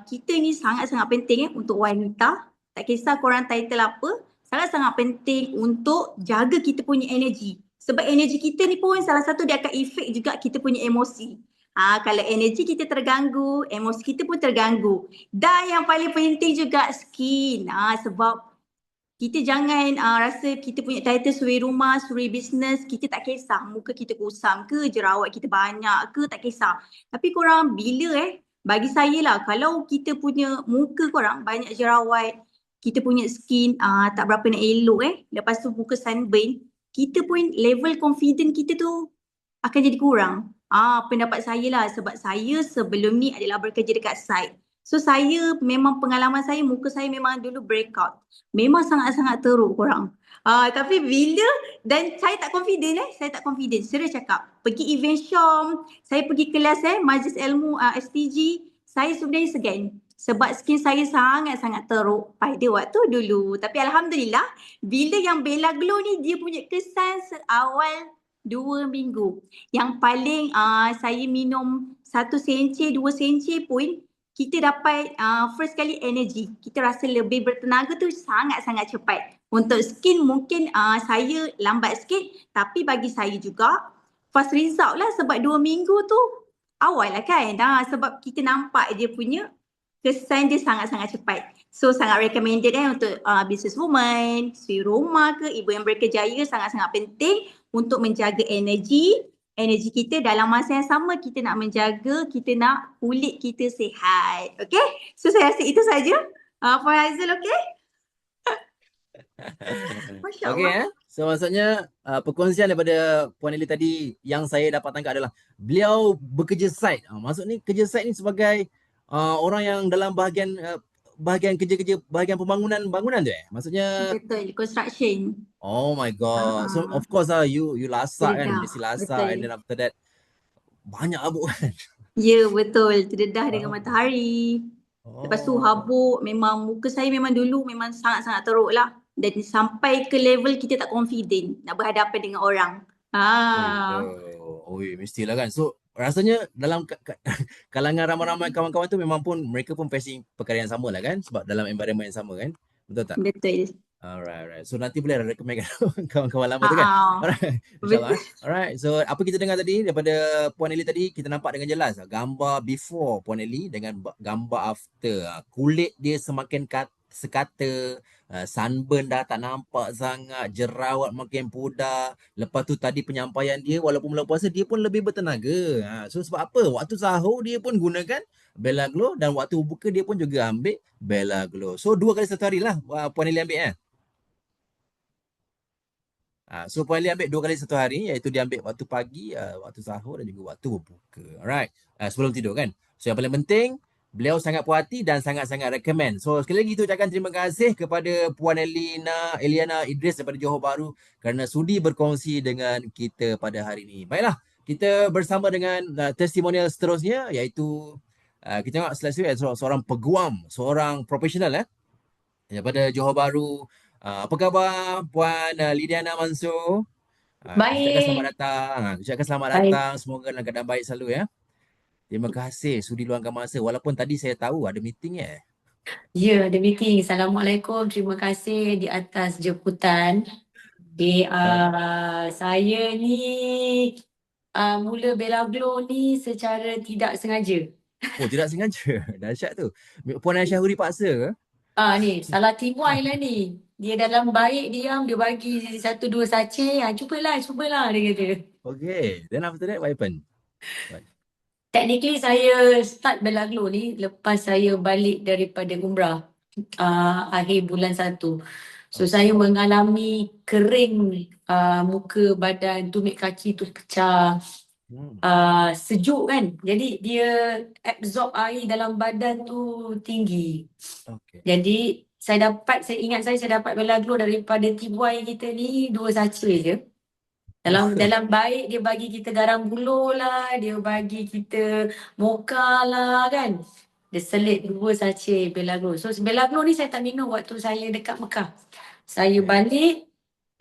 Kita ni sangat-sangat penting untuk wanita. Tak kisah korang title apa, sangat-sangat penting untuk jaga kita punya energi. Sebab energi kita ni pun salah satu dia akan efek juga kita punya emosi. Kalau energi kita terganggu, emosi kita pun terganggu. Dan yang paling penting juga skin. Sebab kita jangan rasa kita punya title suri rumah, suri bisnes, kita tak kisah muka kita kusam ke, jerawat kita banyak ke, tak kisah. Tapi korang bila bagi saya lah, kalau kita punya muka korang banyak jerawat, kita punya skin tak berapa nak elok lepas tu muka sunburn, kita pun level confident kita tu akan jadi kurang. Pendapat saya lah, sebab saya sebelum ni adalah bekerja dekat site. So saya memang pengalaman saya, muka saya memang dulu breakout. Memang sangat-sangat teruk korang. Tapi bila, dan saya tak confident saya tak confident. Serius cakap, pergi event Syom, saya pergi kelas Majlis Ilmu SPG, saya sebenarnya segan. Sebab skin saya sangat-sangat teruk pada waktu dulu. Tapi Alhamdulillah, bila yang Bella Glow ni dia punya kesan seawal 2 minggu. Yang paling saya minum 1 senci, 2 senci pun kita dapat first kali energi. Kita rasa lebih bertenaga tu sangat-sangat cepat. Untuk skin mungkin saya lambat sikit, tapi bagi saya juga fast result lah sebab 2 minggu tu awal lah kan. Sebab kita nampak dia punya kesan dia sangat-sangat cepat. So sangat recommended untuk business woman, suri rumah ke, ibu yang berkejaya, sangat-sangat penting untuk menjaga energi kita dalam masa yang sama kita nak menjaga, kita nak kulit kita sihat. Okay? So saya rasa itu saja. Puan Haizul, okay? Masya Okay, Allah. so maksudnya perkongsian daripada Puan Eli tadi yang saya dapat tangkap adalah beliau bekerja site. Maksud ni kerja site ni sebagai orang yang dalam bahagian kerja-kerja bahagian bangunan tu maksudnya. Betul, construction. Oh my god. So of course you lasak kan, Terdedah, mesti lasak, betul. and then after that banyak habuk kan. Ya, betul. Terdedah dengan matahari. Lepas tu Oh. habuk, memang muka saya memang dulu memang sangat-sangat teruk lah. Dan sampai ke level kita tak confident nak berhadapan dengan orang. Oi, mestilah kan. So rasanya dalam kalangan ramai-ramai kawan-kawan tu memang pun mereka pun facing perkara yang sama lah kan, sebab dalam environment yang sama kan. Betul tak? Betul. Alright. So nanti boleh recommend kawan-kawan lama tu kan. Alright. InsyaAllah. Alright. So apa kita dengar tadi daripada Puan Eli tadi, kita nampak dengan jelas gambar before Puan Eli dengan gambar after. Kulit dia semakin sekata, sunburn dah tak nampak sangat, jerawat makin pudar. Lepas tu tadi penyampaian dia walaupun bulan puasa dia pun lebih bertenaga. So sebab apa? Waktu sahur dia pun gunakan Bella Glow dan waktu buka dia pun juga ambil Bella Glow. So 2 kali satu hari lah Puan Eli ambil So Puan Eli ambil 2 kali satu hari, iaitu dia ambil waktu pagi, waktu sahur dan juga waktu berbuka. Alright. Sebelum tidur kan. So yang paling penting, beliau sangat puas hati dan sangat-sangat recommend. So sekali lagi kita ucapkan terima kasih kepada Puan Eliana Idris daripada Johor Bahru kerana sudi berkongsi dengan kita pada hari ini. Baiklah, kita bersama dengan testimonial seterusnya, iaitu kita tengok selanjutnya seorang peguam, seorang profesional daripada Johor Bahru. Apa khabar Puan Lidiana Mansur? Ucapkan selamat datang. Ucapkan selamat datang. Semoga dalam keadaan baik selalu ya. Terima kasih sudi luangkan masa walaupun tadi saya tahu ada meeting Ya, ada meeting. Assalamualaikum. Terima kasih di atas jemputan. Saya ni mula Bella Glow ni secara tidak sengaja. Oh, tidak sengaja. Dahsyat tu. Puan Aisyah Huri paksa ke? Ni salah timuai lah ni. Dia dalam baik diam, dia bagi 1-2 sachet. Cubalah dia kata. Okay. Then after that what happened? Technically saya start Bella Glow ni lepas saya balik daripada umrah akhir bulan 1. So saya mengalami kering muka, badan, tumit kaki tu pecah. Sejuk kan. Jadi dia absorb air dalam badan tu tinggi. Okay. Jadi saya ingat saya dapat Bella Glow daripada Tibuai kita ni 2 sachet je. Dalam baik dia bagi kita garam buluh lah, dia bagi kita mocha lah kan. Dia selit 2 sachet Belaglo. So Belaglo ni saya tak minum waktu saya dekat Mekah. Saya Okay. balik,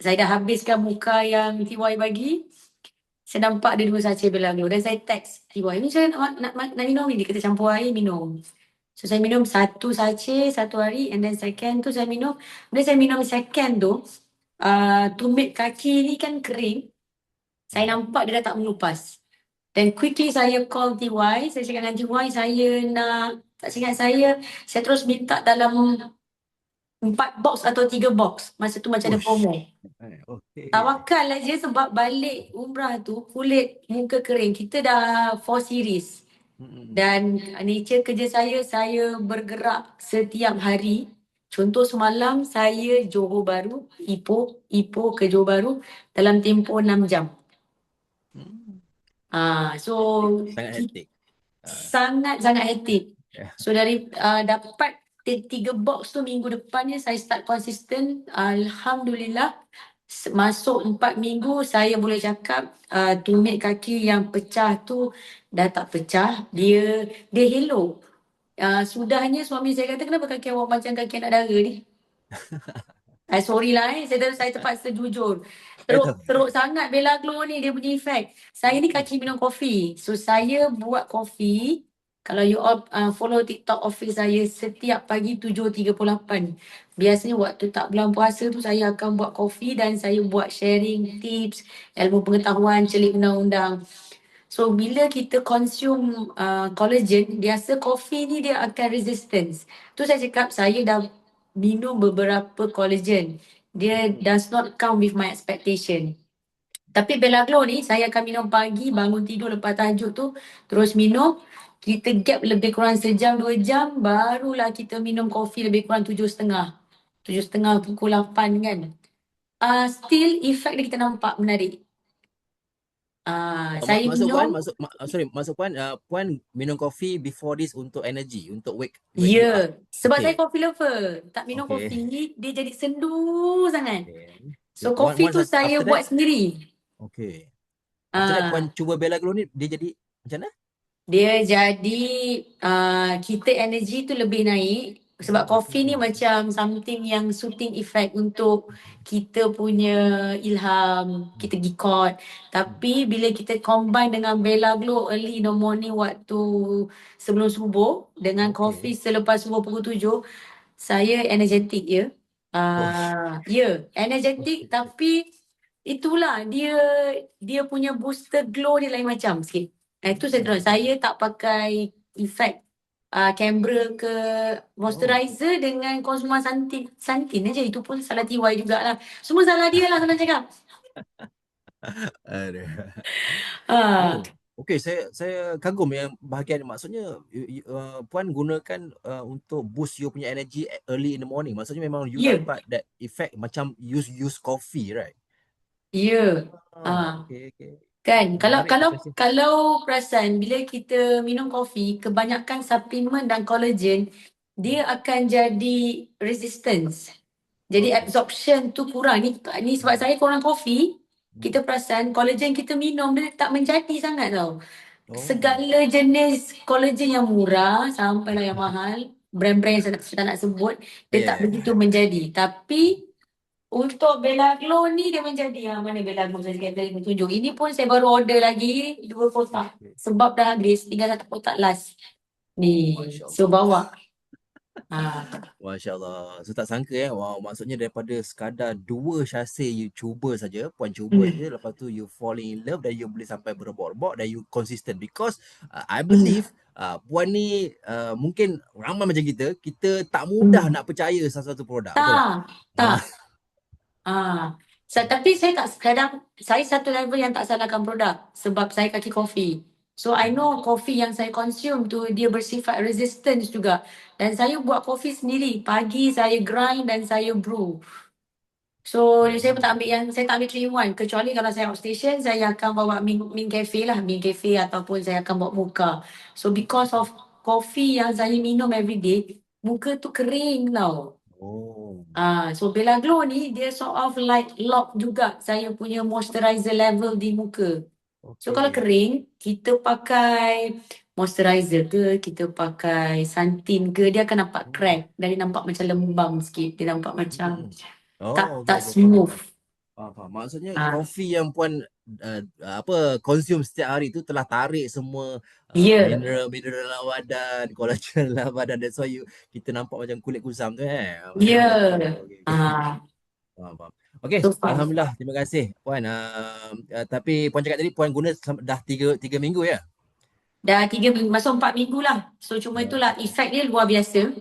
saya dah habiskan mocha yang TY bagi. Saya nampak dia 2 sachet Belaglo dan saya text TY, ni saya nak minum ni. Dia kata campur air minum. So saya minum 1 sachet 1 hari, and then second tu saya minum. Bila saya minum second tu, tumit kaki ni kan kering. Saya nampak dia dah tak melupas. Dan quickly saya call TY. Saya cakap dengan TY, saya nak, tak ingat saya terus minta dalam 4 box atau 3 box. Masa tu macam ada Ush. promo. Okay. Tawakal aja sebab balik umrah tu kulit muka kering. Kita dah 4 series. Dan nature kerja saya bergerak setiap hari. Contoh semalam saya Johor Bahru, Ipoh ke Johor Bahru dalam tempoh 6 jam. So Sangat hektik. sangat-sangat hektik. Yeah. So dari dapat 3 box tu minggu depannya saya start konsisten. Alhamdulillah masuk 4 minggu saya boleh cakap tumit kaki yang pecah tu dah tak pecah. Dia hello. Sudahnya suami saya kata, kenapa kaki awak macam kaki anak dara ni? Sorry lah saya terpaksa jujur. Teruk sangat Belaglo ni, dia punya efek. Saya ni kaki minum kopi. So saya buat kopi. Kalau you all follow TikTok office saya, setiap pagi 7.38. Biasanya waktu tak bulan puasa tu saya akan buat kopi dan saya buat sharing tips, ilmu pengetahuan, celik undang-undang. So bila kita consume collagen, biasa kopi ni dia akan resistance. Tu saya cakap saya dah minum beberapa collagen. Dia does not come with my expectation. Tapi Belaglo ni saya akan minum pagi, bangun tidur lepas tahajud tu, terus minum. Kita gap lebih kurang sejam 2 jam, barulah kita minum kopi lebih kurang 7.30. 7.30 pukul 8 kan. Still effect dia kita nampak menarik. Saya Maksud puan, minum. maksud puan minum kopi before this untuk energy, untuk wake Ya, you up. sebab Okay. saya coffee lover. Tak minum Okay. kopi ni, dia jadi sendu sangat. Okay. So kopi tu saya after buat that, sendiri. okay. After that puan cuba Belaglo ni, dia jadi macam mana? Dia jadi kita energy tu lebih naik. Sebab kopi ni macam something yang soothing effect untuk kita punya ilham, kita gikot. Tapi bila kita combine dengan Belaglo early in the morning waktu sebelum subuh dengan kopi selepas subuh pukul 7, saya energetik ya. Energetik, tapi itulah dia punya booster glow dia lain macam sikit. Itu saya tak pakai efek Canberra ke moisturizer dengan konsuman santin aja. Itu pun salah TY jugalah. Semua salah dia lah senang cakap. Okay, saya kagum yang bahagian maksudnya puan gunakan untuk boost you punya energy early in the morning. Maksudnya memang you dapat that effect macam use coffee, right? Ya. Okay. Kan kalau perasan bila kita minum kopi, kebanyakan suplemen dan collagen dia akan jadi resistance. Jadi absorption tu kurang. Ni sebab saya kurang kopi, kita perasan collagen kita minum dia tak menjadi sangat tau. Segala jenis collagen yang murah sampailah yang mahal, brand-brand yang saya tak nak sebut, dia tak begitu menjadi. Tapi untuk Belaglo ni dia menjadi. Mana Belaglo saya cakap tadi tunjuk. Ini pun saya baru order lagi 2 kotak. Sebab dah habis, tinggal 1 kotak last. Ni, so bawa. Masya Allah. So tak sangka wow, maksudnya daripada sekadar 2 sachet you cuba saja, puan cuba saja, lepas tu you fall in love dan you boleh sampai berebok-rebok dan you consistent, because I believe puan ni mungkin ramai macam kita tak mudah nak percaya satu produk. Tak. Tapi saya satu level yang tak salahkan produk sebab saya kaki kopi. So I know kopi yang saya consume tu dia bersifat resistance juga. Dan saya buat kopi sendiri. Pagi saya grind dan saya brew. So saya tak ambil 3-in-1, kecuali kalau saya outstation saya akan bawa min cafe ataupun saya akan bawa mocha. So because of kopi yang saya minum every day, muka tu kering tau. Oh. So Bella Glow ni dia sort of like lock juga saya punya moisturizer level di muka. So kalau Okay. kering, kita pakai moisturizer ke, kita pakai suntin ke, dia akan nampak crack dan dia nampak macam lembam sikit. Dia nampak macam Oh, tak okay, smooth. faham. Maksudnya Ah, kopi yang puan consume setiap hari tu telah tarik semua Ya. mineral dalam badan, collagen dalam badan. That's why kita nampak macam kulit kusam tu Ya. Okay. Faham. Okey, So far. alhamdulillah. Terima kasih puan. Tapi puan cakap tadi puan guna dah tiga minggu ya? Dah 3 minggu, masuk 4 minggu lah. So cuma itulah efek dia luar biasa.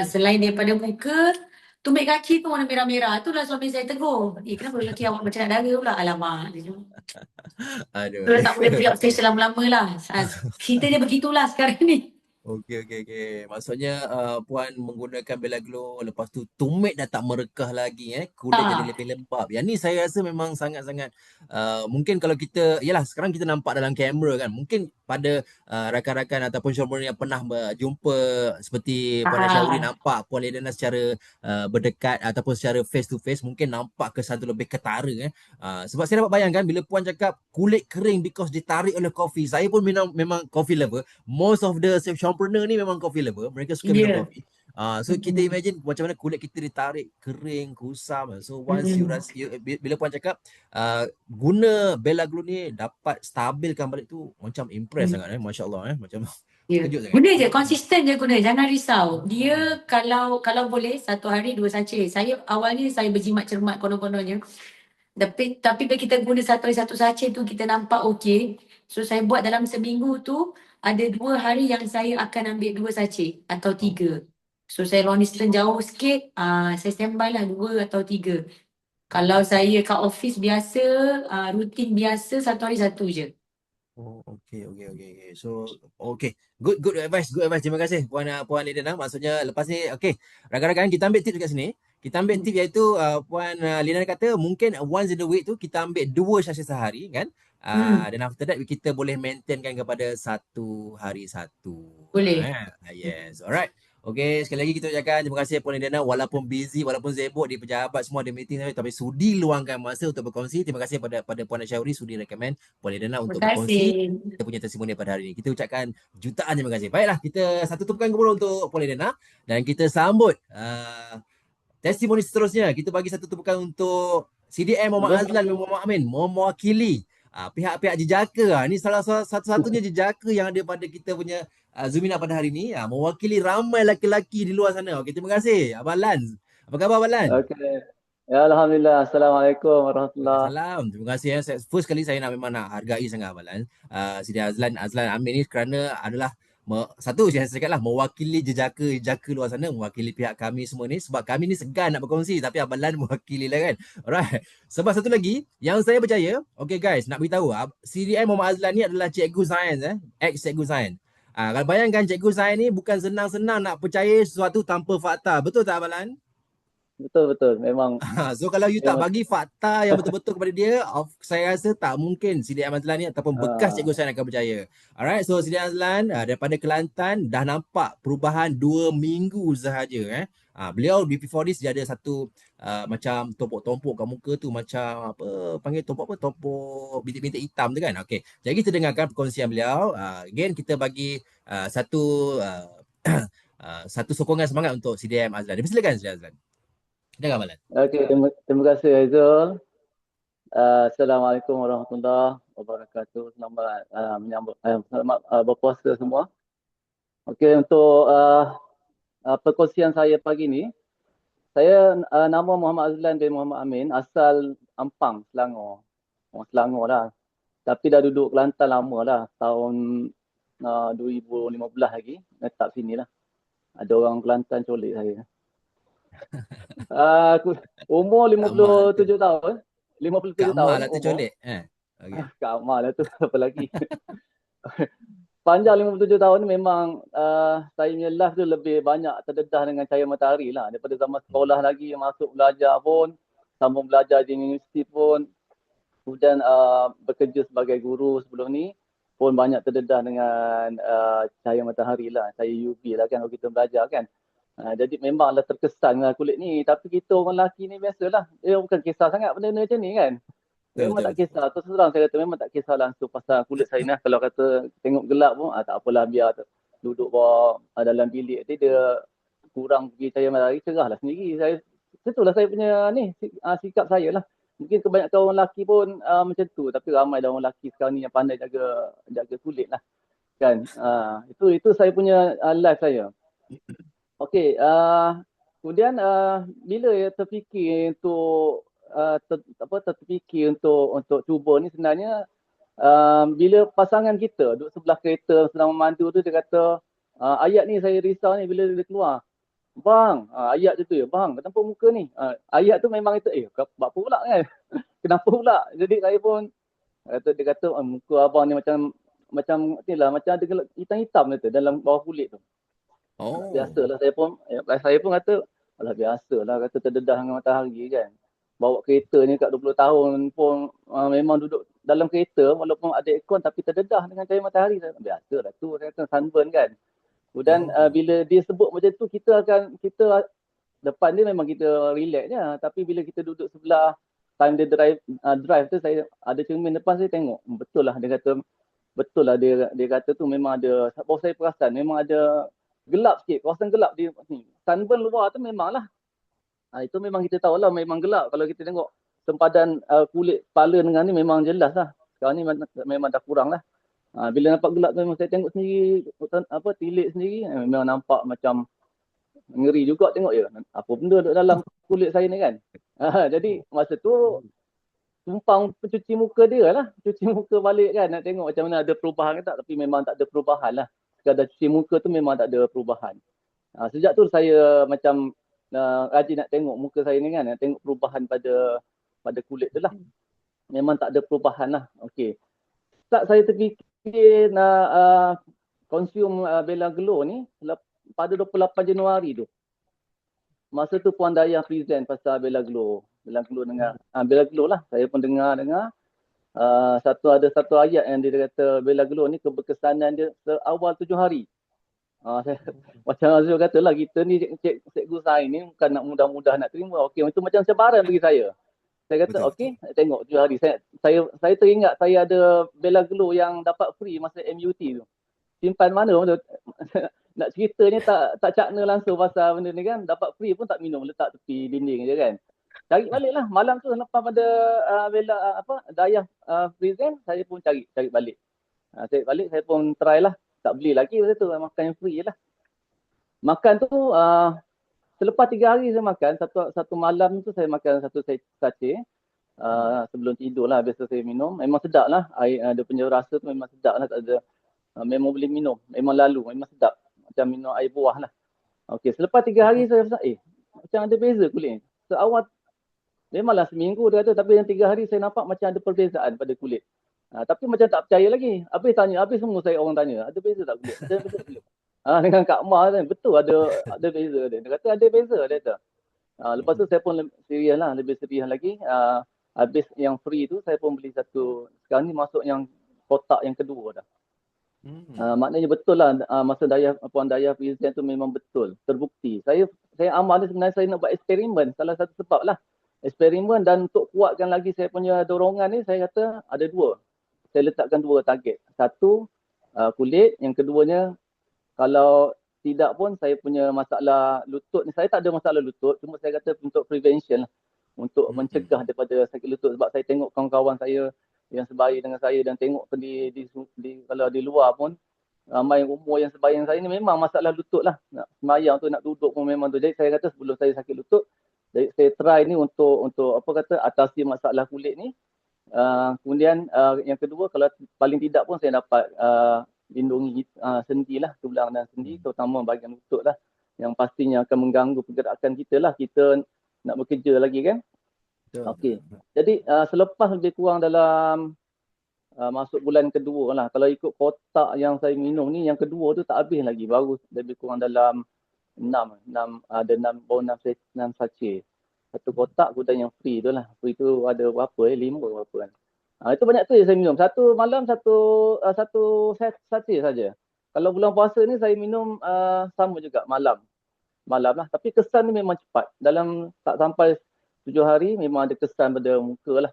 Selain daripada muka, tumit kaki tu warna merah-merah. Itulah suami saya tegur. Kenapa lelaki awak macam nak dara pula? Alamak. Aduh. Kita tak boleh beri obsession lama-lama lah. Kita dia begitulah sekarang ni. Okey. Maksudnya puan menggunakan Bella Glow, lepas tu tumit dah tak merekah lagi kulit jadi lebih lembab. Yang ni saya rasa memang sangat-sangat mungkin kalau kita yalah sekarang kita nampak dalam kamera kan. Mungkin pada rakan-rakan ataupun showroom yang pernah berjumpa seperti Puan Asyauri nampak Puan Lidana secara berdekat ataupun secara face to face mungkin nampak kesan tu lebih ketara sebab saya dapat bayangkan bila puan cakap kulit kering because ditarik oleh kopi. Saya pun memang coffee lover. Most of the entrepreneur ni memang coffee lover. Mereka suka minum kopi. So kita imagine macam mana kulit kita ditarik kering, kusam. So once bila puan cakap guna Bella Glow ni dapat stabilkan balik tu, macam impress sangat masya-Allah macam terkejut sangat. Guna je, konsisten je guna, jangan risau. Dia kalau boleh satu hari 2 sachet. Saya awalnya saya berjimat cermat konon-kononnya. Tapi bila kita guna satu hari 1 sachet tu kita nampak okey. So saya buat dalam seminggu tu ada 2 hari yang saya akan ambil 2 sachet atau 3. So saya long distance jauh sikit, saya standby lah 2 atau 3. Kalau saya kat office biasa, rutin biasa satu hari 1 je. Oh, okey. So, okey. Good advice. Terima kasih Puan Lidana. Maksudnya lepas ni okey, rakan-rakan kita ambil tip dekat sini. Kita ambil tip iaitu Puan Lidana kata mungkin once in a week tu kita ambil 2 sachet sehari kan? Dan after that kita boleh maintainkan kepada 1 hari 1. Boleh. Yes. Alright. Okey, sekali lagi kita ucapkan terima kasih Puan Lidana walaupun busy, walaupun sibuk di pejabat semua ada meeting tapi sudi luangkan masa untuk berkongsi. Terima kasih pada Puan Asyauri sudi recommend Puan Lidana untuk berkongsi kita punya testimoni pada hari ini. Kita ucapkan jutaan terima kasih. Baiklah, kita satu tepukan gemuruh untuk Puan Lidana dan kita sambut testimoni seterusnya. Kita bagi satu tepukan untuk CDM Muhammad Azlan dan Muhammad Amin mewakili pihak-pihak jejaka. Ini salah satu-satunya jejaka yang ada pada kita punya Zumina pada hari ini mewakili ramai lelaki-lelaki di luar sana. Okey, terima kasih Abang Lan. Apa khabar Abang Lan? Okey. Ya, alhamdulillah. Assalamualaikum warahmatullahi. Waalaikumsalam. Terima kasih First kali saya memang nak hargai sangat Abang Lan. Sidi Azlan Amin ni kerana adalah satu saya cakap lah mewakili jejaka luar sana, mewakili pihak kami semua ni sebab kami ni segan nak berkongsi tapi Abang Lan mewakili lah kan. Alright. Sebab satu lagi yang saya percaya, okay guys, nak beritahu CDM Muhammad Azlan ni adalah cikgu sains ex-cikgu sains. Kalau bayangkan cikgu sains ni bukan senang-senang nak percaya sesuatu tanpa fakta. Betul tak Abang Lan? Betul. Memang. So kalau you tak bagi fakta yang betul-betul kepada dia, saya rasa tak mungkin CDM Azlan ni ataupun bekas cikgu sains akan percaya. Alright, so CDM Azlan daripada Kelantan dah nampak perubahan 2 minggu sahaja. Beliau before this dia ada satu macam tompok-tompok kat muka tu, macam apa panggil tompok bintik-bintik hitam tu kan. Okey, jadi kita dengarkan perkongsian beliau. Again kita bagi satu sokongan semangat untuk CDM Azlan. Silakan CDM Azlan. Dengar Malan. Okey, terima kasih Aizul. Assalamualaikum warahmatullahi wabarakatuh. Selamat menyambut selamat berpuasa semua. Okey, untuk perkongsian saya pagi ni, saya nama Muhammad Azlan bin Muhammad Amin, asal Ampang, Selangor. Orang Selangor lah. Tapi dah duduk Kelantan lama dah, tahun 2015 lagi, tetap sini lah. Ada orang Kelantan colik saya. Aku umur 57 tahun. 57 tahun. Kamal lah tu colik. Okay. Kamal lah tu, apa lagi. Panjang 57 tahun ni memang saya punya life tu lebih banyak terdedah dengan cahaya matahari lah. Daripada zaman sekolah lagi, masuk belajar pun, sambung belajar di universiti pun. Kemudian bekerja sebagai guru sebelum ni pun banyak terdedah dengan cahaya matahari lah. Cahaya UV lah kan kalau kita belajar kan. Jadi memanglah terkesan lah kulit ni. Tapi kita orang lelaki ni biasalah. Dia bukan kisah sangat benda-benda macam ni kan. Memang Betul, tak betul. kisah. Terus terang saya kata memang tak kisah langsung pasal kulit saya ni. Kalau kata tengok gelap pun tak apalah, biar duduk bawah dalam bilik nanti dia kurang pergi cahaya matahari, cerahlah sendiri. Itulah saya punya ni sikap saya lah. Mungkin kebanyakan orang lelaki pun macam tu, tapi ramai dah orang lelaki sekarang ni yang pandai jaga kulit lah kan. Itu saya punya live saya. Okey, kemudian bila ya terfikir untuk terfikir untuk cuba ni sebenarnya bila pasangan kita duduk sebelah kereta sedang memandu tu, dia kata ayat ni saya risau ni bila dia keluar. Bang, ayat tu ya, bang, kenapa muka ni? Ayat tu memang itu, apa pula kan? Kenapa pula? Jadi saya pun dia kata muka abang ni macam ni lah, macam ada hitam-hitam tu dalam bawah kulit tu. Oh. Biasalah saya pun kata, alah biasalah kata terdedah dengan matahari kan. Bawa kereta ni kat 20 tahun pun memang duduk dalam kereta walaupun ada aircon tapi terdedah dengan cahaya matahari. Biasalah tu, saya kata sunburn kan. Kemudian bila dia sebut macam tu, kita depan dia memang kita relax je. Tapi bila kita duduk sebelah time dia drive tu, saya ada cermin depan, saya tengok betul lah dia kata, betul lah dia kata tu memang ada, baru saya perasan memang ada gelap sikit, kawasan gelap di ni. Sunburn luar tu memanglah. Itu memang kita tahu lah memang gelap. Kalau kita tengok sempadan kulit kepala dengan ni memang jelas lah. Sekarang ni memang dah kurang lah. Bila nampak gelap tu memang saya tengok sendiri, tilik sendiri, memang nampak macam ngeri juga tengok ya. Apa benda duduk dalam kulit saya ni kan. Jadi masa tu tumpang pencuci muka dia lah. Cuci muka balik kan, nak tengok macam mana ada perubahan ke tak. Tapi memang tak ada perubahan lah. Sekadar cuci muka tu memang tak ada perubahan. Sejak tu saya macam rajin nak tengok muka saya ni kan, nak tengok perubahan pada kulit tu lah. Memang tak ada perubahan lah. Okey. Start saya terfikir nak consume Bella Glow ni pada 28 Januari tu. Masa tu Puan Dayah present pasal Bella Glow. Bella Glow lah. Saya pun dengar. Ada satu ayat yang dia kata Bella Glow ni keberkesanan dia seawal 7 hari. Macam Azul kata lah, kita ni cikgu saya ni bukan nak mudah-mudah nak terima. Okey, itu macam sebaran bagi saya. Saya kata okey, tengok 7 hari. Saya teringat saya ada Bella Glow yang dapat free masa MUT tu. Simpan mana tu? Nak ceritanya tak cakna langsung pasal benda ni kan. Dapat free pun tak minum, letak tepi dinding je kan. Cari balik lah. Malam tu lepas pada Bella Dayah present, saya pun cari balik. Cari balik, saya pun try lah. Tak beli lagi masa tu, makan yang free je lah. Makan tu selepas 3 hari saya makan, satu malam tu saya makan satu sachet sebelum tidur lah. Biasa saya minum, memang sedap lah. Dia punya rasa tu memang sedap lah, tak ada. Memang boleh minum, memang sedap. Macam minum air buah lah. Okey, selepas 3 hari saya rasa macam ada beza kulit ni. Seawal memanglah seminggu dia kata, tapi yang 3 hari saya nampak macam ada perbezaan pada kulit. Tapi macam tak percaya lagi. Habis semua orang tanya, ada beza tak kulit? Ada beza kulit? Dengan Kak Ma kan, betul ada beza dia. Dia kata ada beza dia kata. Lepas tu saya pun lebih serius lagi. Habis yang free tu saya pun beli satu. Sekarang ni masuk yang kotak yang kedua dah. Maknanya betul lah masa Puan Dayah present tu memang betul, terbukti. Saya amal ni sebenarnya saya nak buat eksperimen, salah satu sebab lah. Eksperimen, dan untuk kuatkan lagi saya punya dorongan ni, saya kata ada 2. Saya letakkan 2 target. Satu kulit, yang keduanya kalau tidak pun saya punya masalah lutut ni, saya tak ada masalah lutut, cuma saya kata untuk prevention lah, untuk mencegah daripada sakit lutut. Sebab saya tengok kawan-kawan saya yang sebaya dengan saya dan tengok kalau di luar pun ramai umur yang sebaya dengan saya ni memang masalah lutut lah. Nak semayang tu, nak duduk pun memang tu. Jadi saya kata sebelum saya sakit lutut, jadi saya try ni untuk atasi masalah kulit ni. Kemudian yang kedua, kalau paling tidak pun saya dapat lindungi sendi lah, tulang dan sendi, terutama bahagian lutut lah, yang pastinya akan mengganggu pergerakan kita lah, kita nak bekerja lagi kan. Okey. Jadi selepas lebih kurang dalam masuk bulan kedua lah, kalau ikut kotak yang saya minum ni, yang kedua tu tak habis lagi, baru lebih kurang dalam 6 sachet. Satu kotak kemudian yang free tu lah. Free tu ada berapa 5 berapa kan. Itu banyak tu je saya minum. Satu malam satu sachet saja. Kalau bulan puasa ni saya minum sama juga malam. malam lah. Tapi kesan ni memang cepat. Dalam tak sampai 7 hari memang ada kesan pada muka lah.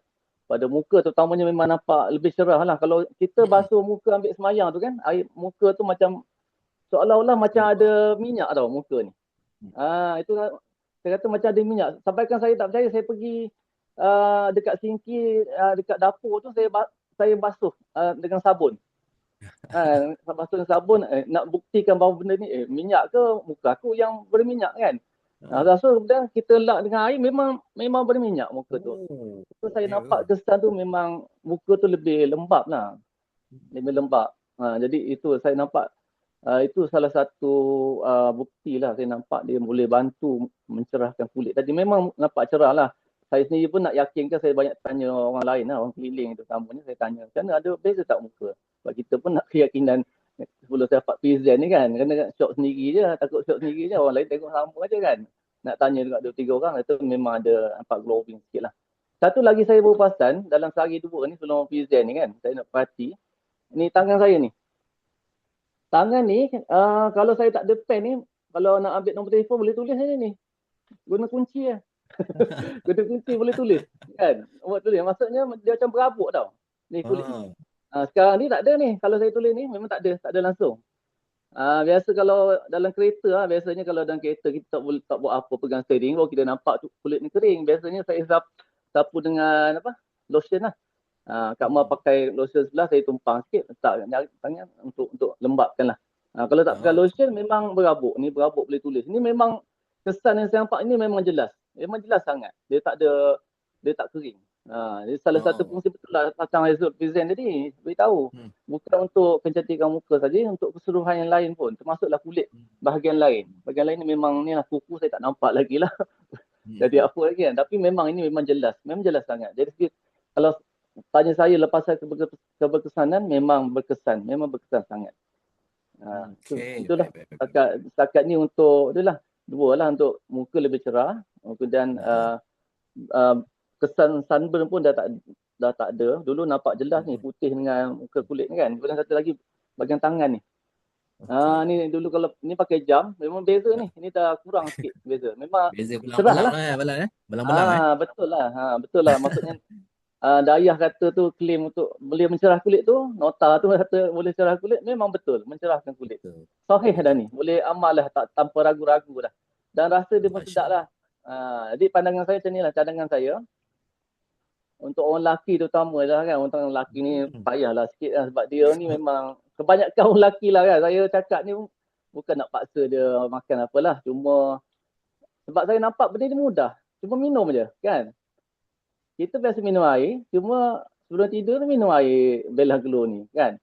Pada muka terutamanya memang nampak lebih cerah lah. Kalau kita basuh muka ambil semayang tu kan, air muka tu macam seolah-olah macam ada minyak tau muka ni. Itu saya kata macam ada minyak. Sampaikan saya tak percaya, saya pergi dekat sinki, dekat dapur tu saya basuh dengan sabun. Basuh dengan sabun, nak buktikan bahawa benda ni minyak ke muka aku yang berminyak kan. So kemudian kita lap dengan air memang berminyak muka tu. So saya nampak kesan tu memang muka tu lebih lembap lah. Lebih lembap. Jadi itu saya nampak itu salah satu bukti lah saya nampak dia boleh bantu mencerahkan kulit. Tadi memang nampak cerah lah. Saya sendiri pun nak yakinkan, saya banyak tanya orang lain lah, orang keliling terutamanya saya tanya, macam mana ada beza tak muka? Sebab kita pun nak keyakinan sebelum saya dapat present ni kan, kena shock sendiri je, takut shock sendiri je, orang lain tengok sama aja kan. Nak tanya dekat 2-3 orang, itu memang ada nampak glowing sikit lah. Satu lagi saya baru perasan, dalam sehari 2 ni sebelum present ni kan, saya nak perhati, ni tangan saya ni. Tangan ni, kalau saya tak ada pen ni, kalau nak ambil nombor telefon boleh tulis saja ni. Guna kunci lah. Guna kunci boleh tulis kan. Buat tulis. Maksudnya dia macam berabuk tau. Ni kulit ni. Sekarang ni tak ada ni. Kalau saya tulis ni memang tak ada langsung. Biasa kalau dalam kereta biasanya kalau dalam kereta kita tak buat apa, pegang steering, baru kita nampak tu kulit ni kering. Biasanya saya sapu dengan lotion lah. Kak Ma pakai lotion sebelah, saya tumpang sikit, letak tangan untuk lembapkan lah. Kalau tak pakai lotion memang berabuk. Ni berabuk boleh tulis. Ini memang kesan yang saya nampak ini memang jelas. Memang jelas sangat. Dia tak kering. Jadi salah satu fungsi betul lah pasang Hazel present tadi, beritahu. Bukan untuk kecantikan muka saja, untuk keseluruhan yang lain pun, termasuklah kulit bahagian lain. Bahagian lain ni memang ni lah, kuku saya tak nampak lagi lah. Jadi apa lagi kan. Tapi memang ini memang jelas sangat. Jadi kalau tanya saya lepas saya keberkesanan, memang berkesan sangat. Itulah setakat ni untuk itulah. 2 lah, untuk muka lebih cerah, kemudian kesan sunburn pun dah tak ada. Dulu nampak jelas ni putih dengan muka kulit ni kan. Kemudian satu lagi bahagian tangan ni. Ni dulu kalau ni pakai jam memang beza ni. Ini dah kurang sikit beza. Memang beza belang-belang lah. Belang-belang betul lah. Maksudnya Dayah kata tu claim untuk boleh mencerah kulit tu, nota tu kata boleh cerah kulit, memang betul mencerahkan kulit. Sahih dah ni, boleh amal lah tanpa ragu-ragu dah. Dan rasa dia pun sedap lah. Jadi pandangan saya macam ni lah, cadangan saya. Untuk orang lelaki terutama lah kan, orang lelaki ni payahlah sikit lah, sebab dia ni memang kebanyakan orang lelaki lah kan. Saya cakap ni bukan nak paksa dia makan apalah, cuma sebab saya nampak benda ni mudah. Cuma minum je kan. Kita biasa minum air, cuma sebelum tidur minum air Bella Glow ni kan.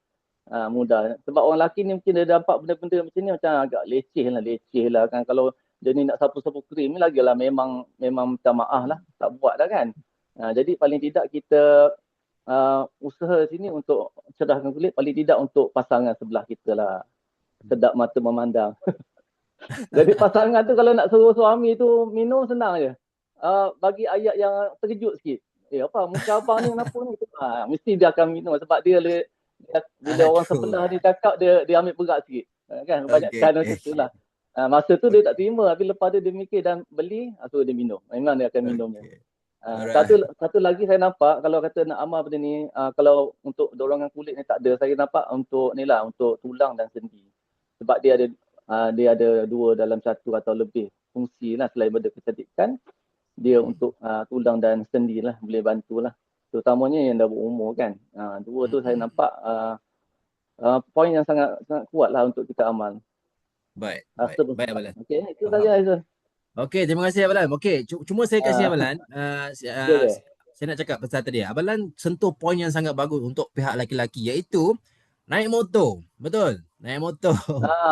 Mudah. Sebab orang lelaki ni mungkin dia dapat benda-benda macam ni macam agak leceh lah kan. Kalau dia ni nak sapu-sapu krim ni lagi lah memang minta maaf lah. Tak buat dah kan. Jadi paling tidak kita usaha sini untuk cerahkan kulit, paling tidak untuk pasangan sebelah kita lah. Sedap mata memandang. Jadi pasangan tu kalau nak suruh suami tu minum senang je. Bagi ayat yang terkejut sikit. Apa muka abang ni kenapa ni? Mesti dia akan minum sebab dia bila orang sebelah ni cakap dia ambil berat sikit. Kan kebanyakan macam itulah. Masa tu dia tak terima, tapi lepas tu dia mikir dan beli, so dia minum. Memang dia akan minum. Satu lagi saya nampak kalau kata nak amal benda ni, kalau untuk dorongan kulit ni tak ada, saya nampak untuk ni lah, untuk tulang dan sendi. Sebab dia ada 2 dalam 1 atau lebih fungsi lah selain daripada kecantikan. Dia untuk tulang dan sendi lah, boleh bantulah. Terutamanya yang dah berumur kan. 2 tu saya nampak poin yang sangat kuat lah untuk kita amal. Baik Abalan. Okey, itu saja Aizul. Okey, terima kasih Abalan. Okey, cuma saya kasih Abalan. Saya nak cakap pasal tadi. Abalan sentuh poin yang sangat bagus untuk pihak lelaki-lelaki, iaitu naik motor. Betul? Naik motor.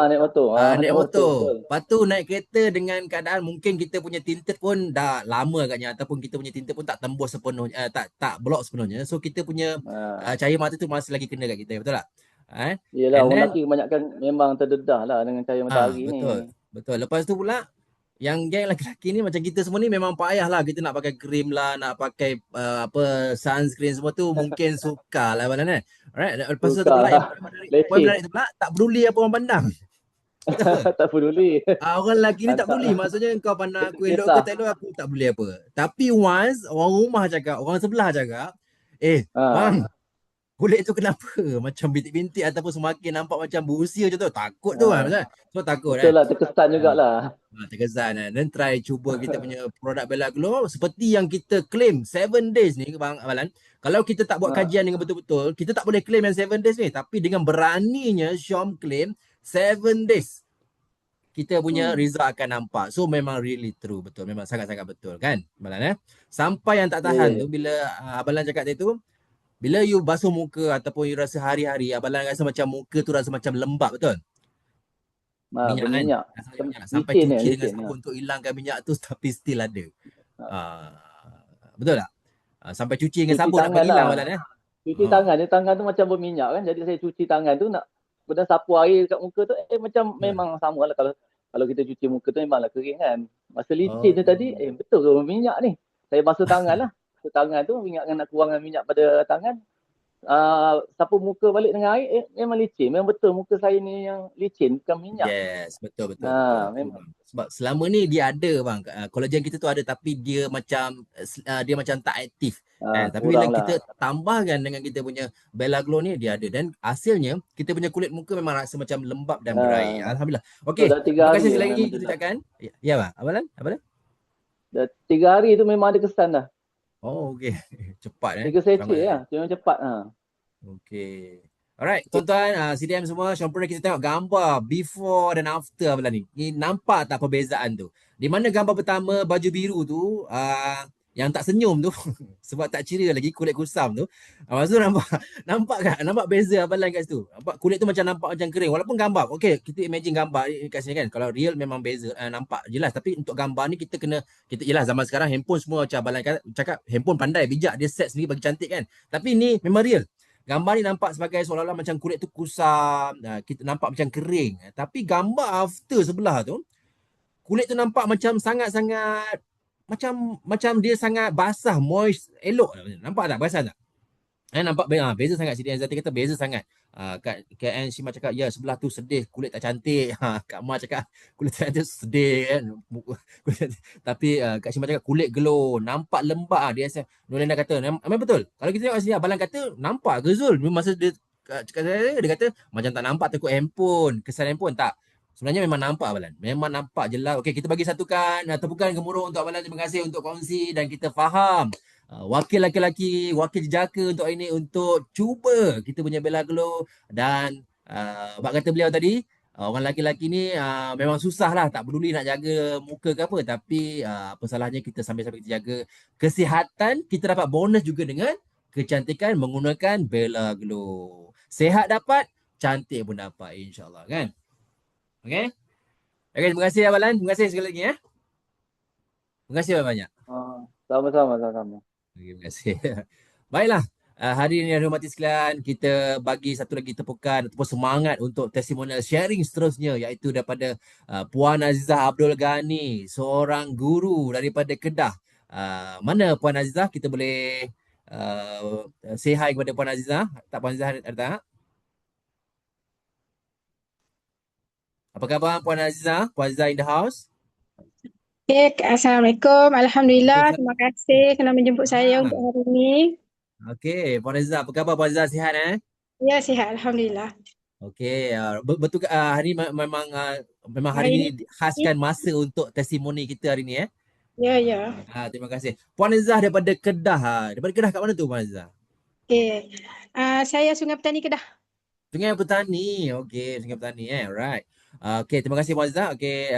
Naik motor. Naik motor. Lepas tu naik kereta dengan keadaan mungkin kita punya tinted pun dah lama agaknya, ataupun kita punya tinted pun tak tembus sepenuhnya, tak block sepenuhnya. So kita punya cahaya mata tu masih lagi kena kat kita, betul tak? Yelah, orang lelaki kebanyakan memang terdedah lah dengan cahaya matahari ni. Betul. Lepas tu pula yang geng lelaki-lelaki ni macam kita semua ni memang payah lah, kita nak pakai krim lah, nak pakai sunscreen semua tu mungkin sukar lah Abalan kan. Alright, lepas tu pula poin menarik tu pula, tak peduli apa orang pandang. Betul apa? Tak peduli. Orang lelaki ni tak Tak peduli. Maksudnya kau pandang kita aku elok ke kisah. tak elok, aku tak peduli apa. Tapi once orang rumah cakap, orang sebelah cakap, bang, Ha. kulit tu kenapa? Macam bintik-bintik ataupun semakin nampak macam berusia macam tu. Takut tu kan. Ha. Semua takut Betul kan. lah, terkesan Ah, jugalah. terkesan kan. Dan try cuba kita punya produk Bella Glow seperti yang kita claim 7 days ni Bang Abalan. Kalau kita tak buat Ha. kajian dengan betul-betul, kita tak boleh claim yang 7 days ni. Tapi dengan beraninya Syom claim 7 days kita punya Hmm. result akan nampak. So memang really true, betul. Memang sangat-sangat betul kan Abalan Sampai yang tak Ya, tahan ya, tu bila Abalan cakap tadi tu, bila you basuh muka ataupun you rasa hari-hari, Abalan rasa macam muka tu rasa macam lembab, betul? Minyak kan? berminyak. Rasa macam minyak. Sampai Licin ya, cuci dengan licin ya. sabun untuk hilangkan minyak tu tapi still ada. Ha. Betul tak? Sampai cuci dengan Cuci sabun nak tangan bagi hilang lah. Abalan Cuci tangan tu macam berminyak kan. Jadi saya cuci tangan tu nak kemudian sapu air kat muka tu macam memang sama lah kalau kita cuci muka tu memanglah kering kan. Masa licin tu tadi betul ke berminyak ni. Saya basuh tangan lah. Basuh tangan tu ingatkan nak kurangkan minyak pada tangan. Sapu muka balik dengan air memang licin. Memang betul muka saya ni yang licin bukan minyak. Yes, betul. Memang. Sebab selama ni dia ada bang, kolagen kita tu ada tapi dia macam tak aktif. Tapi bila Kurang lah. kita tambahkan dengan kita punya Bella Glow ni dia ada dan hasilnya kita punya kulit muka memang rasa macam lembab dan berair. Alhamdulillah. Okey. Dah 3 Terima hari kasih sekali lagi kita Alhamdulillah. ucapkan. Ya bang, Abalan? Dah 3 hari tu memang ada kesan dah. Oh okey. Cepat 3 secet Ramai. lah. Memang cepat. Okey. Alright, tuan-tuan, CDM semua, Syampuran kita tengok gambar before dan after Abalan ni. Ni nampak tak perbezaan tu? Di mana gambar pertama baju biru tu, yang tak senyum tu sebab tak ceria lagi kulit kusam tu. Lepas tu nampak tak? Nampak beza Abalan kat situ. Nampak kulit tu macam nampak macam kering walaupun gambar. Okey, kita imagine gambar ni kat sini kan. Kalau real memang beza, nampak jelas tapi untuk gambar ni kita yelah zaman sekarang handphone semua macam Abalan cakap handphone pandai bijak dia set sendiri bagi cantik kan. Tapi ni memang real. Gambar ni nampak sebagai seolah-olah macam kulit tu kusam, kita nampak macam kering. Tapi gambar after sebelah tu, kulit tu nampak macam sangat-sangat macam dia sangat basah, moist, elok. Nampak tak? Basah tak? Nampak beza sangat. Siti Azati kata beza sangat. Kat KN Shima cakap ya sebelah tu sedih kulit tak cantik. Kak Ma cakap kulit tak cantik sedih kan. Tapi Kak Shima cakap kulit glow, nampak lembab dia Nolenda kata memang betul. Kalau kita tengok sini Abalan kata nampak ke Zul? Masa dia cakap saya dia kata macam tak nampak takut handphone, kesan handphone tak. Sebenarnya memang nampak Abalan. Memang nampak jelas. Okey, kita bagi satukan tepukan gemuruh untuk Abalan. Terima kasih untuk kongsi dan kita faham. Wakil laki-laki, wakil jejaka untuk ini untuk cuba kita punya Bella Glow dan bak kata beliau tadi orang laki-laki ni memang susah lah tak peduli nak jaga muka ke apa tapi apa salahnya kita sambil-sambil kita jaga kesihatan kita dapat bonus juga dengan kecantikan menggunakan Bella Glow. Sehat dapat, cantik pun dapat insyaAllah kan. Okay. Okay, terima kasih Abalan. Terima kasih sekali lagi ya. Terima kasih banyak. Sama-sama. Terima kasih. Baiklah, hari ini yang hormati sekalian, kita bagi satu lagi tepukan ataupun semangat untuk testimonial sharing seterusnya iaitu daripada Puan Azizah Abdul Ghani, seorang guru daripada Kedah. Mana Puan Azizah? Kita boleh say hi kepada Puan Azizah. Tak Puan Azizah ada tak? Apa khabar Puan Azizah? Puan Azizah in the house? Okay, Assalamualaikum. Alhamdulillah. Terima kasih kerana menjemput saya untuk hari ini. Okey, Puan Azizah, apa khabar Puan Azizah? Sihat Ya, sihat. Alhamdulillah. Okey, betul hari ini memang hari ini khaskan masa untuk testimoni kita hari ini Ya. Terima kasih. Puan Azizah daripada Kedah. Daripada Kedah kat mana tu Puan Azizah? Okey. Saya Sungai Petani Kedah. Sungai Petani. Okey, Sungai Petani Alright. Okey, terima kasih Puan Azizah. Okey,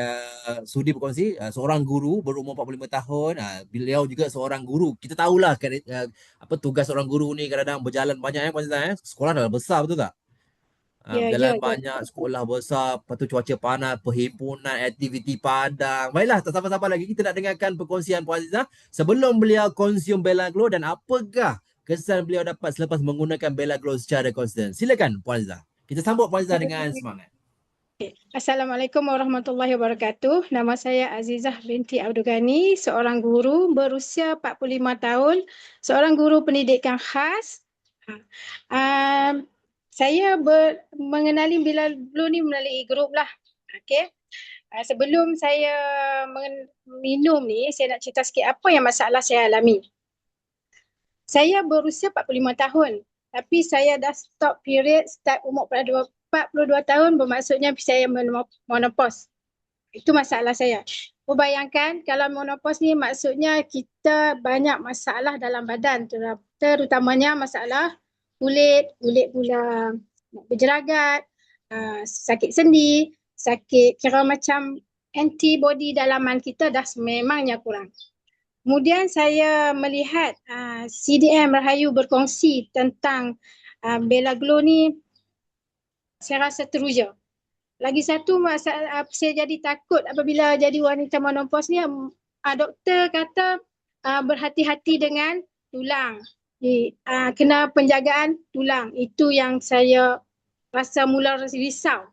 sudi berkongsi seorang guru berumur 45 tahun. Beliau juga seorang guru. Kita tahulah apa tugas seorang guru ni kadang-kadang berjalan banyak Puan Azizah Sekolah dah besar betul tak? Berjalan banyak, sekolah besar, lepas tu cuaca panas, perhimpunan, aktiviti padang. Baiklah, tak sabar-sabar lagi kita nak dengarkan perkongsian Puan Azizah sebelum beliau konsum Bella Glow dan apakah kesan beliau dapat selepas menggunakan Bella Glow secara konsisten. Silakan Puan Azizah. Kita sambut Puan Azizah dengan semangat. Assalamualaikum warahmatullahi wabarakatuh. Nama saya Azizah binti Abdul Ghani, seorang guru berusia 45 tahun, seorang guru pendidikan khas. Saya mengenali Bella Glow ni melalui grup lah. Okey. Sebelum saya minum ni, saya nak cerita sikit apa yang masalah saya alami. Saya berusia 45 tahun, tapi saya dah stop period start umur 42 tahun, bermaksudnya saya menopause. Itu masalah saya. Bayangkan kalau menopause ni maksudnya kita banyak masalah dalam badan, terutamanya masalah kulit pula berjeragat, sakit sendi, sakit kira macam antibody dalaman kita dah memangnya kurang. Kemudian saya melihat CDM Rahayu berkongsi tentang Belaglo ni, saya rasa teruja. Lagi satu masalah, saya jadi takut apabila jadi wanita menopause ni, doktor kata berhati-hati dengan tulang. Kena penjagaan tulang. Itu yang saya rasa mula risau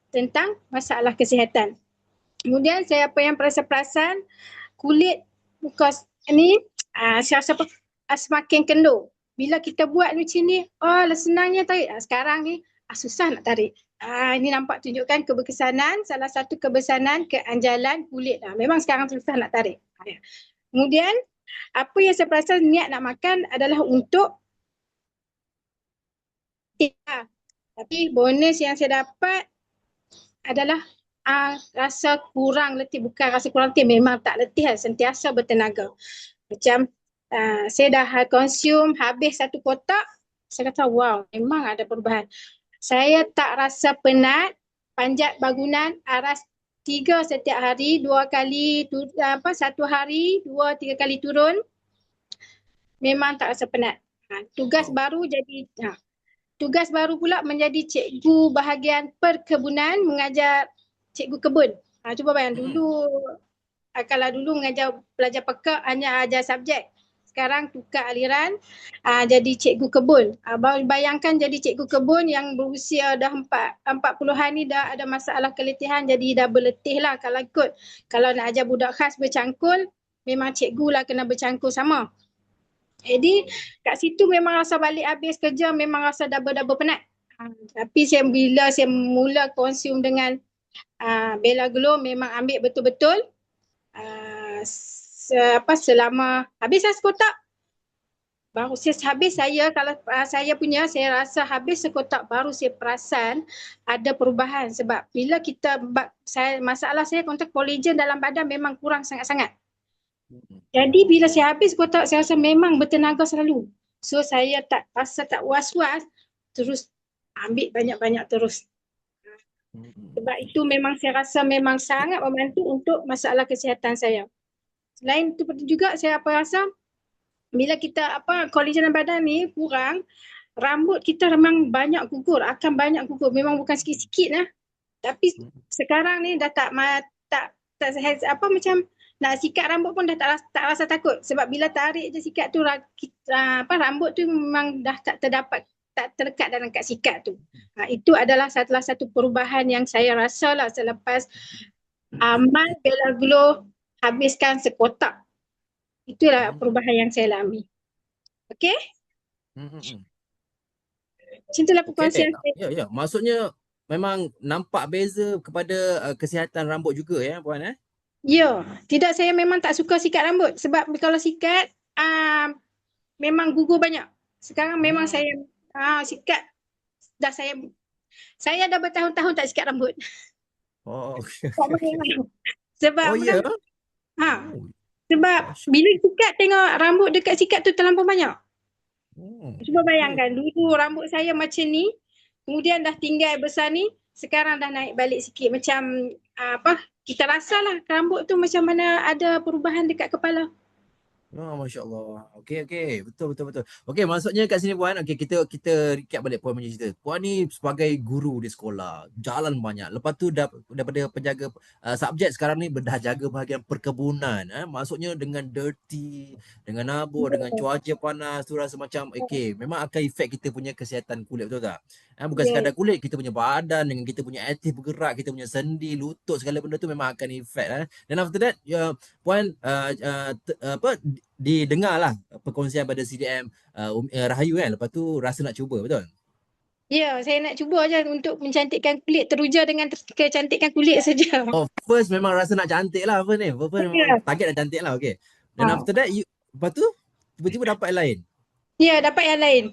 tentang masalah kesihatan. Kemudian saya apa yang perasan kulit muka ni saya rasa semakin kendur. Bila kita buat macam ni, senangnya tarik. Sekarang ni susah nak tarik. Ini nampak tunjukkan keberkesanan, salah satu keberkesanan keanjalan kulit. Memang sekarang susah nak tarik. Kemudian apa yang saya perasan niat nak makan adalah untuk tapi bonus yang saya dapat adalah rasa kurang letih. Bukan rasa kurang letih, memang tak letih, sentiasa bertenaga. Macam saya dah consume habis satu kotak, saya kata wow, memang ada perubahan. Saya tak rasa penat, panjat bangunan aras 3 setiap hari, 2 kali, 1 hari 2-3 kali turun. Memang tak rasa penat. Tugas baru pula menjadi cikgu bahagian perkebunan, mengajar cikgu kebun. Cuba bayang dulu, kalau dulu mengajar pelajar peka hanya ajar subjek. Sekarang tukar aliran jadi cikgu kebun. Bayangkan jadi cikgu kebun yang berusia dah 40-an ni dah ada masalah keletihan, jadi dah berletih lah kalau ikut. Kalau nak ajar budak khas bercangkul, memang cikgu lah kena bercangkul sama. Jadi kat situ memang rasa balik habis kerja memang rasa double penat. Tapi bila saya mula consume dengan Belaglo, memang ambil betul-betul selama habis sekotak. Baru kalau saya rasa habis sekotak baru saya perasan ada perubahan. Sebab bila masalah saya kontak kolagen dalam badan memang kurang sangat-sangat. Jadi bila saya habis kotak, saya rasa memang bertenaga selalu. So saya tak was-was, terus ambil banyak-banyak terus. Sebab itu memang saya rasa memang sangat membantu untuk masalah kesihatan saya. Selain itu juga saya rasa bila kita kolagen dalam badan ni kurang, rambut kita memang banyak gugur, akan banyak gugur. Memang bukan sikit-sikit lah. Tapi sekarang ni dah tak macam nak sikat rambut pun dah tak rasa takut. Sebab bila tarik je sikat tu, rambut tu memang dah tak terlekat dalam kat sikat tu. Itu adalah salah satu perubahan yang saya rasa lah selepas amal Belaglo habiskan sekotak. Itulah perubahan yang saya alami. Okey? Macam itulah perkongsian saya. Ya. Maksudnya memang nampak beza kepada kesihatan rambut juga ya Puan Ya, tidak, saya memang tak suka sikat rambut sebab kalau sikat memang gugur banyak. Sekarang memang saya sikat dah saya dah bertahun-tahun tak sikat rambut. Okay. Sebab sebab bila sikat tengok rambut dekat sikat tu terlampau banyak. Cuba bayangkan dulu rambut saya macam ni, kemudian dah tinggal besar ni, sekarang dah naik balik sikit macam kita rasalah rambut tu macam mana ada perubahan dekat kepala. Masya Allah. Okey. Betul. Okey, maksudnya kat sini Puan, kita recap balik Puan punya cerita. Puan ni sebagai guru di sekolah, jalan banyak. Lepas tu daripada penjaga subjek sekarang ni dah jaga bahagian perkebunan. Maksudnya dengan dirty, dengan nabur, dengan cuaca panas tu rasa macam memang akan efek kita punya kesihatan kulit, betul tak? Bukan sekadar kulit, kita punya badan dengan kita punya aktif bergerak, kita punya sendi, lutut, segala benda tu memang akan efek. Dan after that, Puan didengarlah perkongsian pada CDM Rahayu kan. Lepas tu rasa nak cuba, betul? Ya, saya nak cuba je untuk mencantikkan kulit, teruja dengan kecantikan kulit saja. Oh, first memang rasa nak cantik lah first ni. First memang Ya. target nak cantik lah. Okay. Then after that, lepas tu tiba-tiba dapat yang lain. Ya, dapat yang lain.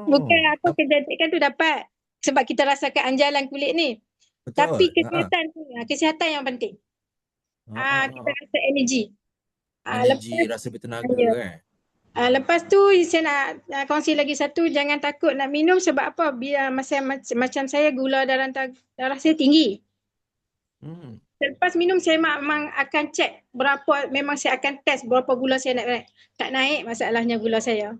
Bukan Oh, apa kecantikan tu dapat. Sebab kita rasakan anjalan kulit ni. betul. Tapi kesihatan yang penting. Kita rasa energy. Energy, rasa bertenaga Ya. Lepas tu saya nak kongsi lagi satu, jangan takut nak minum sebab apa? Biar macam saya gula dalam darah saya tinggi. Selepas minum saya memang akan cek berapa, memang saya akan test berapa gula saya nak naik. Tak naik masalahnya gula saya.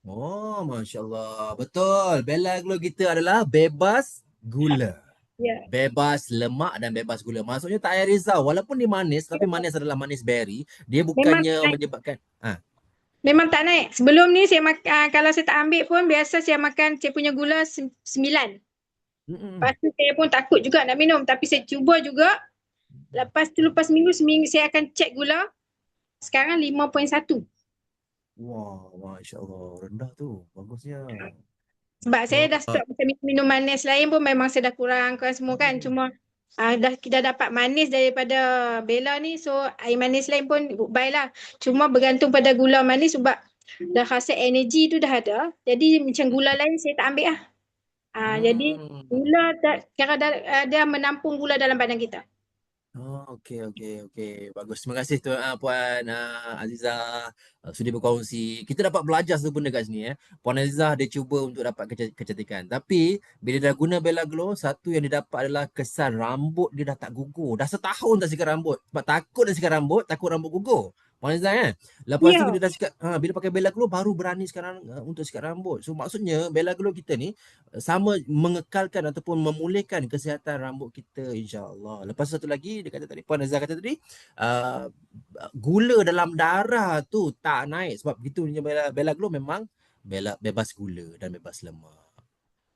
Oh, Masya Allah. Betul. Bella Glow kita adalah bebas gula. Ya. Bebas lemak dan bebas gula. Maksudnya tak payah risau. Walaupun dia manis, tapi manis adalah manis berry. Dia bukannya menyebabkan... Memang tak naik. Sebelum ni saya makan, kalau saya tak ambil pun biasa saya makan, saya punya gula 9. Lepas tu saya pun takut juga nak minum. Tapi saya cuba juga. Lepas minggu saya akan cek gula. Sekarang 5.1. Wah, Masya Allah. Rendah tu. Bagusnya. Sebab saya dah stop minum manis lain pun memang saya dah kurangkan semua kan. Cuma kita dapat manis daripada Bella ni. So air manis lain pun buy lah. Cuma bergantung pada gula manis sebab dah rasa energi tu dah ada. Jadi macam gula lain saya tak ambil lah. Jadi gula dia menampung gula dalam badan kita. Oh, okey. Bagus. Terima kasih Puan Azizah sudi berkongsi. Kita dapat belajar satu benda kat sini. Puan Azizah dia cuba untuk dapat kecantikan. Tapi bila dah guna Bella Glow, satu yang dia dapat adalah kesan rambut dia dah tak gugur. Dah setahun tak sikat rambut. Sebab takut dah sikat rambut, takut rambut gugur. Puan Azizah kan? Lepas tu bila dah sikat, bila pakai Bella Glow baru berani sekarang untuk sikat rambut. So maksudnya Bella Glow kita ni sama mengekalkan ataupun memulihkan kesihatan rambut kita, insya-Allah. Lepas satu lagi dia kata tadi, Puan Azizah kata tadi, gula dalam darah tu tak naik sebab begitunya Bella Glow memang bebas gula dan bebas lemak.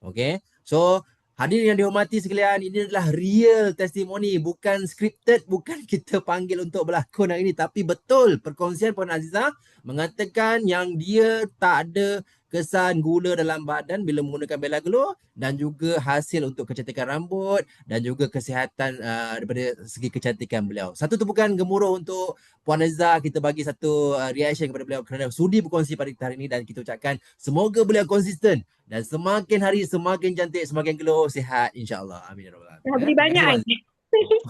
Okay, so hadirin yang dihormati sekalian, ini adalah real testimoni, bukan scripted, bukan kita panggil untuk berlakon hari ini, tapi betul perkongsian Puan Azizah mengatakan yang dia tak ada kesan gula dalam badan bila menggunakan Bella Glow dan juga hasil untuk kecantikan rambut dan juga kesihatan daripada segi kecantikan beliau. Satu tepukan gemuruh untuk Puan Azizah, kita bagi satu reaction kepada beliau kerana sudi berkongsi pada kita hari ini dan kita ucapkan semoga beliau konsisten dan semakin hari semakin cantik, semakin glow, sihat insya-Allah. Amin ya rabbal alamin. Beli banyak kan?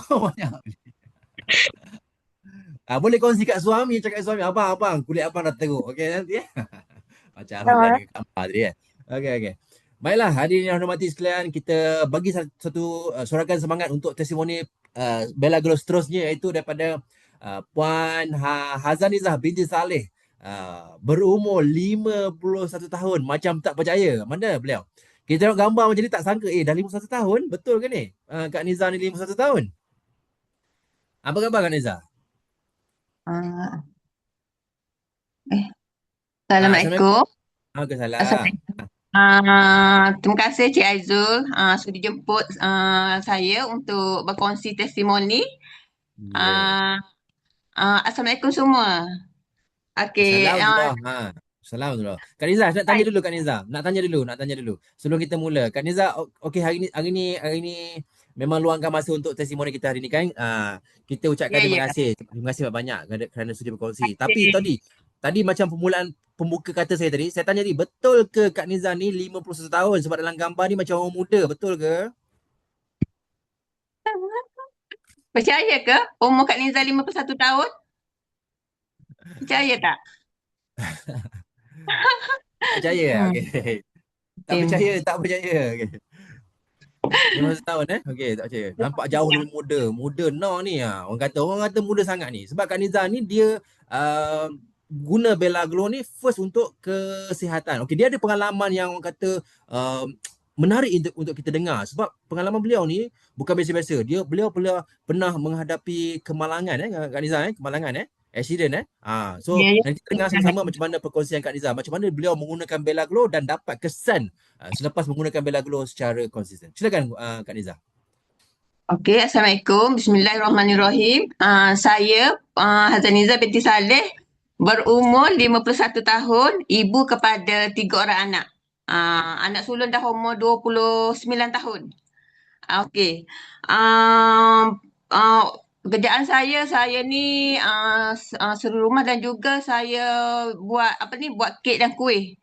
Banyak. Boleh kongsi kat suami, cakap suami, abang, kulit abang dah teruk. Okey nanti. Macam abang dengan gambar tadi kan. Okey. Baiklah, hadirin yang hormati sekalian, kita bagi satu sorakan semangat untuk testimoni Bella Glow seterusnya, iaitu daripada Puan Hazanizah binti Saleh. Berumur 51 tahun. Macam tak percaya. Mana beliau? Kita tengok gambar macam ni tak sangka. Dah 51 tahun? Betul ke ni? Kak Nizah ni 51 tahun? Apa khabar Kak Nizah? Assalamualaikum. Waalaikumsalam. Terima kasih Cik Aizul sudi jemput saya untuk berkongsi testimoni. Assalamualaikum semua. Okey. Assalamualaikum. Kak Nizah, nak tanya dulu Kak Nizah. Nak tanya dulu. Sebelum kita mula. Kak Nizah, okey hari ni memang luangkan masa untuk testimoni kita hari ni kan. Kita ucapkan terima kasih. Terima kasih banyak kerana sudi berkongsi. Tapi tadi macam pembuka kata saya tadi, saya tanya ni, betul ke Kak Nizah ni 51 tahun sebab dalam gambar ni macam orang muda, betul ke? Percaya ke umur Kak Nizah 51 tahun? Percaya tak? Percaya? Okey. Tak percaya. Okey. 51 tahun Okey, tak percaya. Nampak jauh lebih muda. Muda ni Orang kata muda sangat ni. Sebab Kak Nizah ni dia guna Bella Glow ni first untuk kesihatan. Okey, dia ada pengalaman yang orang kata menarik untuk kita dengar sebab pengalaman beliau ni bukan biasa-biasa. Beliau pernah menghadapi kemalangan Kak Nizah kemalangan accident so nanti kita dengar sama-sama macam mana perkongsian Kak Nizah, macam mana beliau menggunakan Bella Glow dan dapat kesan selepas menggunakan Bella Glow secara konsisten. Silakan Kak Nizah. Okey, Assalamualaikum. Bismillahirrahmanirrahim. Saya Hazanizah binti Saleh, berumur 51 tahun, ibu kepada 3 orang anak. Anak sulung dah umur 29 tahun. Okey. Pekerjaan saya ni seru rumah dan juga saya buat kek dan kuih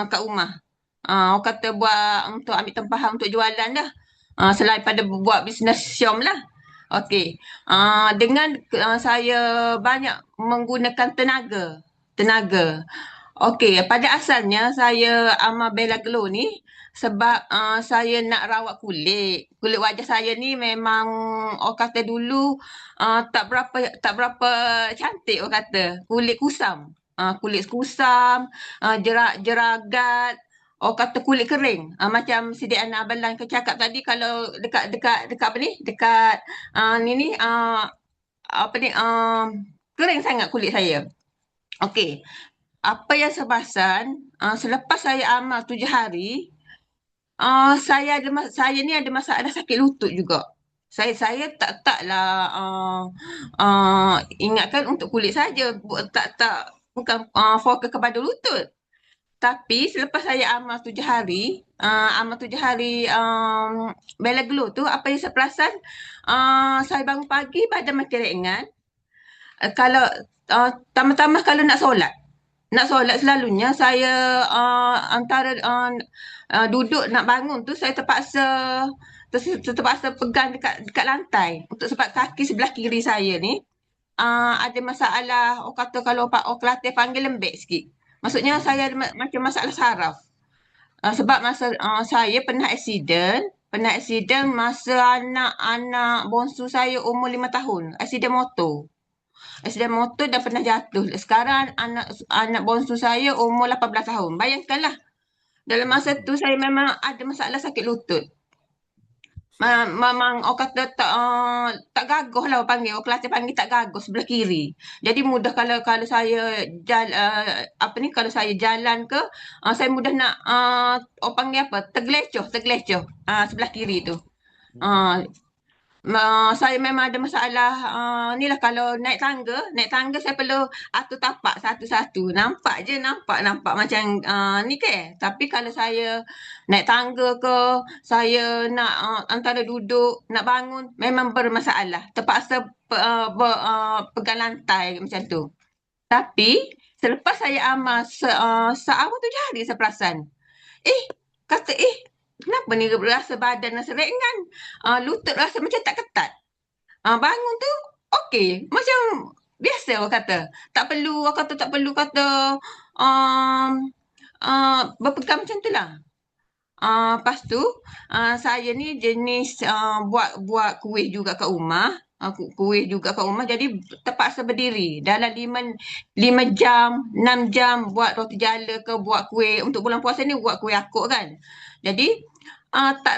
kat rumah. Orang kata buat untuk ambil tempahan untuk jualan dah. Selain pada buat bisnes syom lah. Okey. Dengan saya banyak menggunakan tenaga. Okey, pada asalnya saya amal Bella Glow ni sebab saya nak rawat kulit. Kulit wajah saya ni memang orang kata dulu tak berapa cantik orang kata. Kulit kusam. Kulit kusam, jeragat, orang kata kulit kering. Macam Siti Ana Abalan cakap tadi kalau dekat apa ni? Dekat kering sangat kulit saya. Okey. Apa yang saya perasan, selepas saya amal 7 hari, saya ni ada masalah sakit lutut juga. Saya taklah ingatkan untuk kulit saja, bukan fokus kepada lutut. Tapi selepas saya amal 7 hari, Bella Glow tu, apa yang saya perasan, saya bangun pagi badan makin ringan. Kalau tambah-tambah kalau nak solat selalunya saya antara duduk nak bangun tu saya terpaksa pegang dekat lantai untuk sebab kaki sebelah kiri saya ni ada masalah, orang kata kalau orang Kelantan panggil lembek sikit. Maksudnya saya ada macam masalah saraf. Sebab masa saya pernah aksiden masa anak bongsu saya umur 5 tahun, aksiden motor dan pernah jatuh. Sekarang anak bongsu saya umur 18 tahun. Bayangkanlah. Dalam masa tu saya memang ada masalah sakit lutut. Memang orang kata tak gagah lah orang panggil. Orang Kelantan panggil tak gagah sebelah kiri. Jadi mudah kalau saya kalau saya jalan ke saya mudah nak orang panggil apa? Tergelecoh sebelah kiri tu. Saya memang ada masalah ni lah kalau naik tangga saya perlu atur tapak satu-satu. Nampak macam ni ke. Tapi kalau saya naik tangga ke, saya nak antara duduk, nak bangun, memang bermasalah. Terpaksa pegang lantai macam tu. Tapi selepas saya amal seawal 7 hari saya perasan. Kenapa ni rasa badan rasa ringan? Lutut rasa macam tak ketat. Bangun tu okey, macam biasa orang kata. Tak perlu berpegang macam tu lah. Lepas tu saya ni jenis buat kuih juga kat rumah. Jadi terpaksa berdiri dalam 5 jam, 6 jam buat roti jala ke buat kuih. Untuk bulan puasa ni buat kuih akuk kan. Jadi tak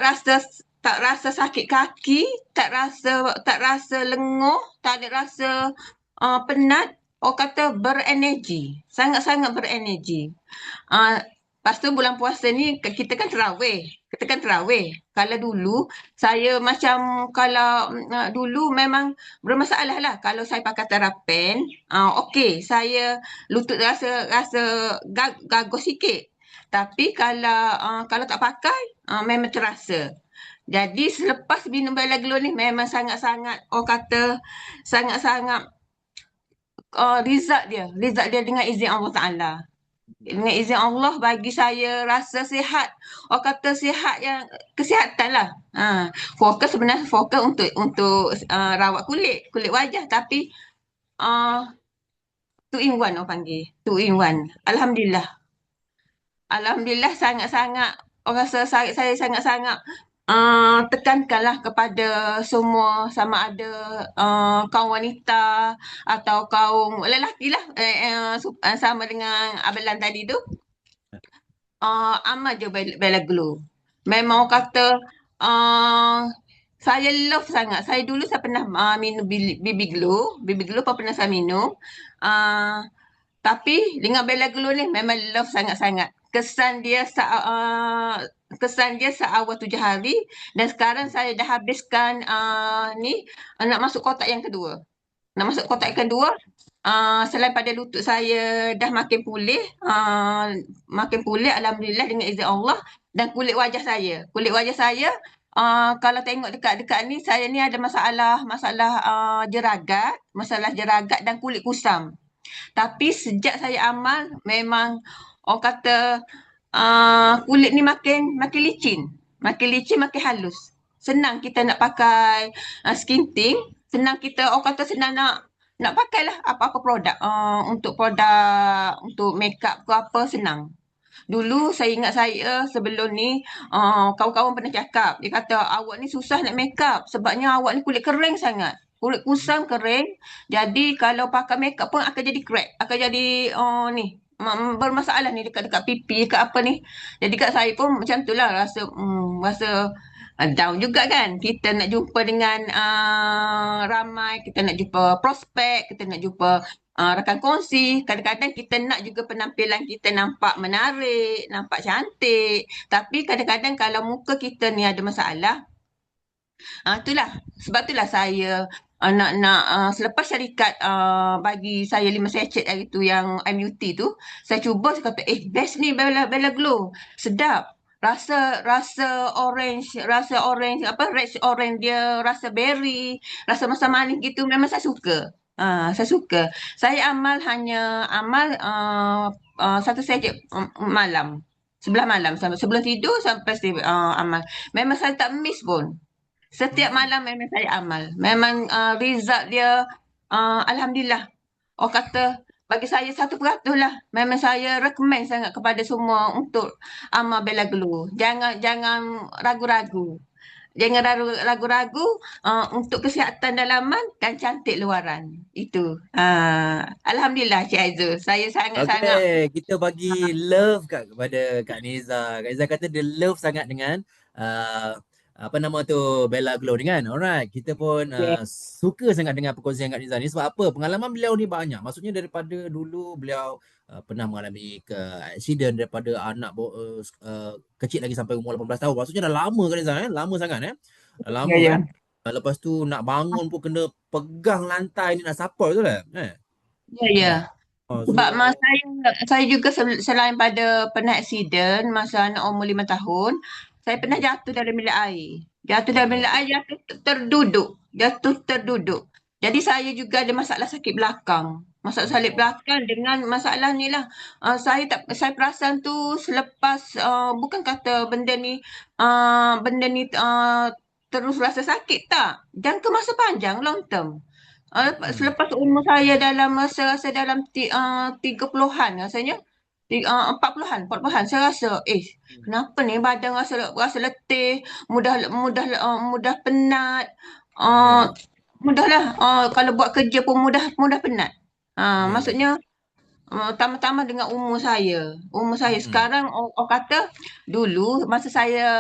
rasa sakit kaki, tak rasa lenguh, tak ada rasa penat. Orang kata berenergi, sangat-sangat berenergi. Lepas tu bulan puasa ni kita kan terawih. Kalau dulu saya macam dulu memang bermasalah lah. Kalau saya pakai terapen, okey, saya lutut rasa gagos sikit. Tapi kalau tak pakai, memang terasa. Jadi selepas minum Bella Glow ni memang sangat-sangat orang kata sangat-sangat result dia dengan izin Allah Ta'ala. Dengan izin Allah bagi saya rasa sihat. Orang kata kesihatan lah. Fokus untuk rawat kulit wajah. Tapi 2 in 1 orang panggil. 2 in 1. Alhamdulillah sangat-sangat orang rasa saya sangat-sangat tekankanlah kepada semua sama ada kaum wanita atau kaum lelaki lah sama dengan Abelan tadi tu amal je Bella Glow. Memang orang kata saya love sangat. Saya dulu pernah minum BB Glow pun pernah saya minum. Tapi dengan Bella Glow ni memang love sangat-sangat. Kesan dia seawal 7 hari dan sekarang saya dah habiskan nak masuk kotak yang kedua. selain pada lutut saya dah makin pulih alhamdulillah dengan izin Allah, dan kulit wajah saya kalau tengok dekat-dekat ni, saya ni ada masalah jeragat dan kulit kusam. Tapi sejak saya amal memang orang kata kulit ni makin licin, makin halus. Senang kita nak pakai skin tint, senang kita orang kata senang nak pakailah apa-apa produk untuk makeup ke apa, senang. Dulu saya ingat saya sebelum ni kawan-kawan pernah cakap, dia kata awak ni susah nak makeup sebabnya awak ni kulit kering sangat. Kulit kusam kering, jadi kalau pakai makeup pun akan jadi crack, akan jadi bermasalah ni dekat pipi dekat apa ni. Jadi kat saya pun macam tu lah, rasa down juga kan. Kita nak jumpa dengan ramai, kita nak jumpa prospek, kita nak jumpa rakan kongsi. Kadang-kadang kita nak juga penampilan kita nampak menarik, nampak cantik. Tapi kadang-kadang kalau muka kita ni ada masalah, sebab itulah saya selepas syarikat bagi saya 5 sachet hari tu yang MUT tu, saya cuba, saya kata best ni Bella Glow, sedap. Rasa orange, red orange dia, rasa berry, rasa masam manis gitu, memang saya suka. Saya suka. Saya hanya amal 1 sachet malam. Sebelah malam sebelum tidur sampai amal. Memang saya tak miss pun. Setiap malam memang saya amal. Memang result dia alhamdulillah. Orang kata bagi saya 100% lah. Memang saya recommend sangat kepada semua untuk amal Bella Glow. Jangan ragu-ragu. Jangan ragu-ragu untuk kesihatan dalaman dan cantik luaran. Itu. Alhamdulillah Cik Aizul. Saya sangat-sangat. Okay, kita bagi love kepada Kak Niza. Kak Niza kata dia love sangat dengan apa nama tu, Bella Glow ni kan. Alright, kita pun suka sangat dengan perkongsian Kak Niza ni. Sebab apa? Pengalaman beliau ni banyak. Maksudnya daripada dulu beliau pernah mengalami accident daripada anak kecil lagi sampai umur 18 tahun. Maksudnya dah lama Kak Niza, lama sangat lama kan. Lepas tu nak bangun pun kena pegang lantai ni, nak support tu lah. Ya. Sebab saya juga selain pada pernah accident masa anak umur 5 tahun, saya pernah jatuh dalam bilik air. Jatuh terduduk. Jadi saya juga ada masalah sakit belakang. Dengan masalah ni lah. Saya perasan tu selepas bukan kata benda ni terus rasa sakit, tak. Jangka masa panjang, long term. Selepas umur saya dalam 30-an rasanya, 40-an, saya rasa kenapa ni badan rasa letih, mudah penat, mudahlah kalau buat kerja pun mudah penat. Maksudnya tambah-tambah dengan umur saya. Sekarang orang kata dulu masa saya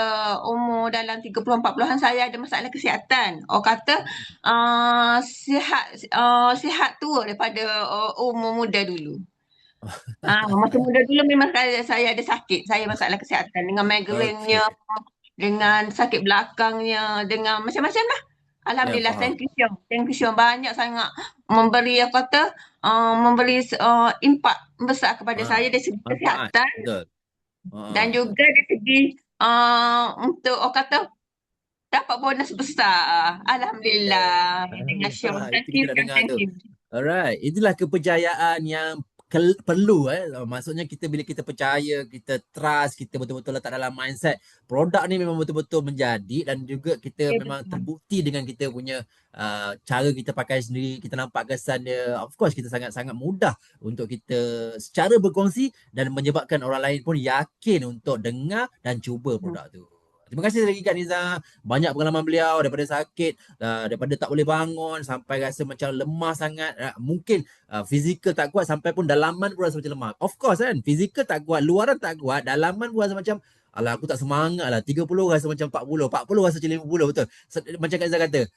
umur dalam 30-40-an saya ada masalah kesihatan. Orang kata sihat tua daripada umur muda dulu. Masa muda dulu memang saya ada sakit. Saya masalah kesihatan dengan migraine-nya, dengan sakit belakangnya, dengan macam-macam lah. Alhamdulillah, thank you Syam. Banyak sangat memberi impak besar kepada saya dari segi kesihatan dan juga dari segi untuk orang kata dapat bonus besar. Alhamdulillah. Dengan Syam. Thank you. Alright, itulah kepercayaan yang perlu maksudnya bila kita percaya, kita trust, kita betul-betul letak dalam mindset produk ni memang betul-betul menjadi, dan juga kita memang terbukti dengan kita punya cara kita pakai sendiri, kita nampak kesan dia. Of course kita sangat-sangat mudah untuk kita secara berkongsi dan menyebabkan orang lain pun yakin untuk dengar dan cuba produk tu. Terima kasih lagi Kak Niza. Banyak pengalaman beliau daripada sakit, daripada tak boleh bangun sampai rasa macam lemah sangat. Mungkin fizikal tak kuat sampai pun dalaman pun rasa macam lemah. Of course kan, fizikal tak kuat, luaran tak kuat, dalaman pun rasa macam alah aku tak semangat lah. 30 rasa macam 40, 40 rasa macam 50, betul. Macam Kak Niza kata,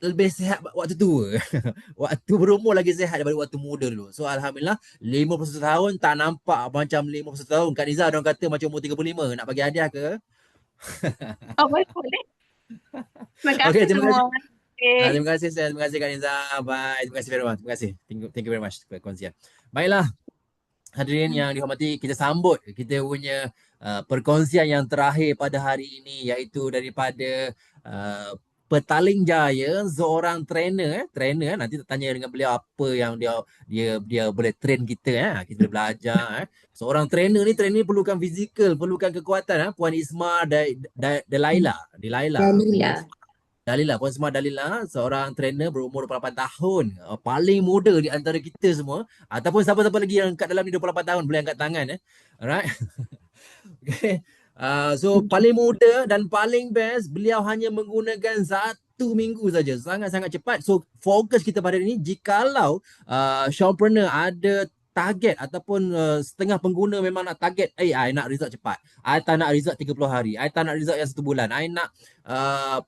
lebih sihat waktu tua. Waktu berumur lagi sihat daripada waktu muda dulu. So alhamdulillah 51 tahun tak nampak macam 51 tahun. Kak Niza orang kata macam umur 35. Nak bagi hadiah ke? Boleh. Terima kasih semua. Okay. Terima kasih Sel. Terima kasih Kak Niza. Bye. Terima kasih very much. Terima kasih. Thank you very much perkongsian. Baiklah. Hadirin yang dihormati, kita sambut kita punya perkongsian yang terakhir pada hari ini, iaitu daripada Petaling Jaya, seorang trainer nanti tanya dengan beliau apa yang dia boleh train kita, kita boleh belajar. Seorang trainer ni perlukan fizikal, perlukan kekuatan. Puan Isma Delaila Puan Isma Dalila, seorang trainer berumur 28 tahun, paling muda di antara kita semua, ataupun siapa-siapa lagi yang kat dalam ni 28 tahun boleh angkat tangan. Alright. Okay. So paling muda dan paling best, beliau hanya menggunakan 1 minggu saja, sangat-sangat cepat. So fokus kita pada ini, jikalau Showpreneur ada target ataupun setengah pengguna memang nak target, I nak result cepat, I tak nak result 30 hari, I tak nak result yang 1 bulan, I nak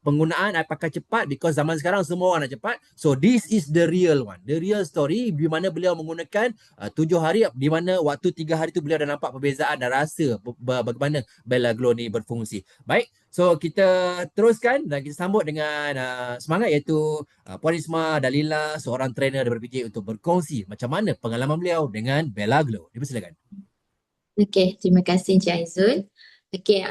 penggunaan I pakai cepat, because zaman sekarang semua orang nak cepat. So this is the real one, the real story, di mana beliau menggunakan 7 hari, di mana waktu 3 hari tu beliau dah nampak perbezaan dan rasa bagaimana Bella Glow ni berfungsi. Baik, so kita teruskan dan kita sambut dengan semangat, iaitu Puan Isma Dalila, seorang trainer daripada PJ, untuk berkongsi macam mana pengalaman beliau dengan Bella Glow. Dipersilakan. Okey, terima kasih Encik Aizul. Okey,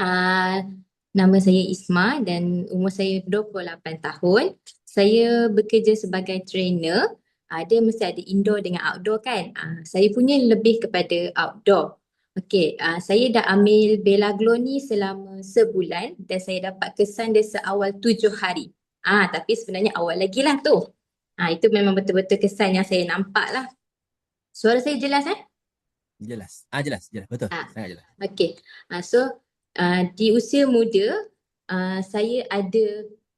nama saya Isma dan umur saya 28 tahun. Saya bekerja sebagai trainer. Dia mesti ada indoor dengan outdoor kan. Saya punya lebih kepada outdoor. Okey, saya dah ambil Bella Glow ni selama sebulan dan saya dapat kesan dia seawal 7 hari. Tapi sebenarnya awal lagi lah tu. Itu memang betul-betul kesan yang saya nampak lah. Suara saya jelas Jelas. Jelas. Betul. Sangat jelas. Okey. So di usia muda saya ada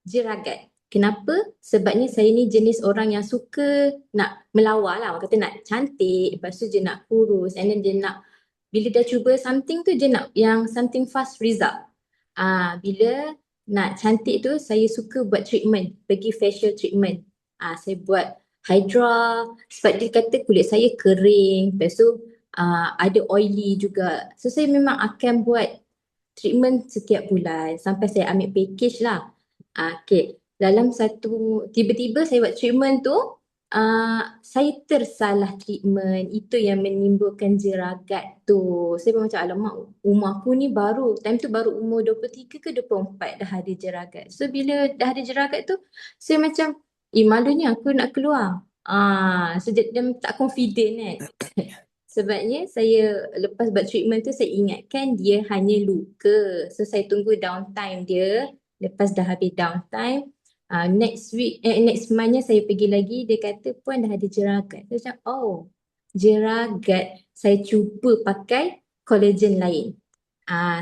jeragat. Kenapa? Sebabnya saya ni jenis orang yang suka nak melawar lah. Orang kata nak cantik, lepas tu dia nak kurus, and then dia nak, bila dah cuba something tu dia nak yang something fast result. Bila nak cantik tu saya suka buat treatment, pergi facial treatment. Saya buat hydra sebab dia kata kulit saya kering, lepas tu ada oily juga. So saya memang akan buat treatment setiap bulan sampai saya ambil package lah. Okay. Dalam tiba-tiba saya buat treatment tu, saya tersalah treatment. Itu yang menimbulkan jeragat tu. Saya macam, alamak, umur aku ni baru, time tu baru umur 23 ke 24 dah ada jeragat. So bila dah ada jeragat tu, saya macam, malunya aku nak keluar. Sejak dia tak confident Sebabnya saya lepas buat treatment tu saya ingatkan dia hanya luka. So saya tunggu downtime dia. Lepas dah habis downtime, next monthnya saya pergi lagi, dia kata puan dah ada jeragat. Saya macam, oh, jeragat. Saya cuba pakai collagen lain.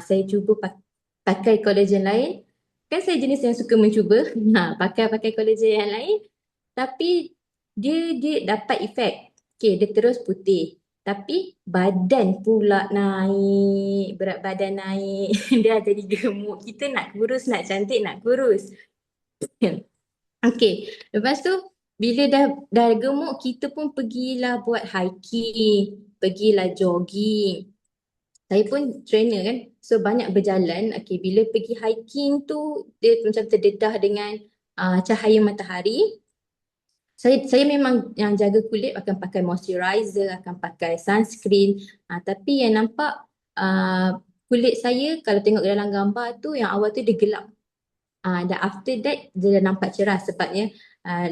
Saya cuba pakai collagen lain. Kan saya jenis yang suka mencuba. Pakai collagen yang lain. Tapi dia dapat efek. Okay, dia terus putih. Tapi badan pula naik, berat badan naik. Dia jadi gemuk. Kita nak kurus, nak cantik, nak kurus. Okay, lepas tu bila dah gemuk, kita pun pergilah buat hiking, pergilah jogging. Saya pun trainer kan, so banyak berjalan. Okay, bila pergi hiking tu, dia macam terdedah dengan cahaya matahari. Saya memang yang jaga kulit, akan pakai moisturizer, akan pakai sunscreen. Tapi yang nampak kulit saya kalau tengok dalam gambar tu, yang awal tu dia gelap. Dan after that dia dah nampak cerah sebabnya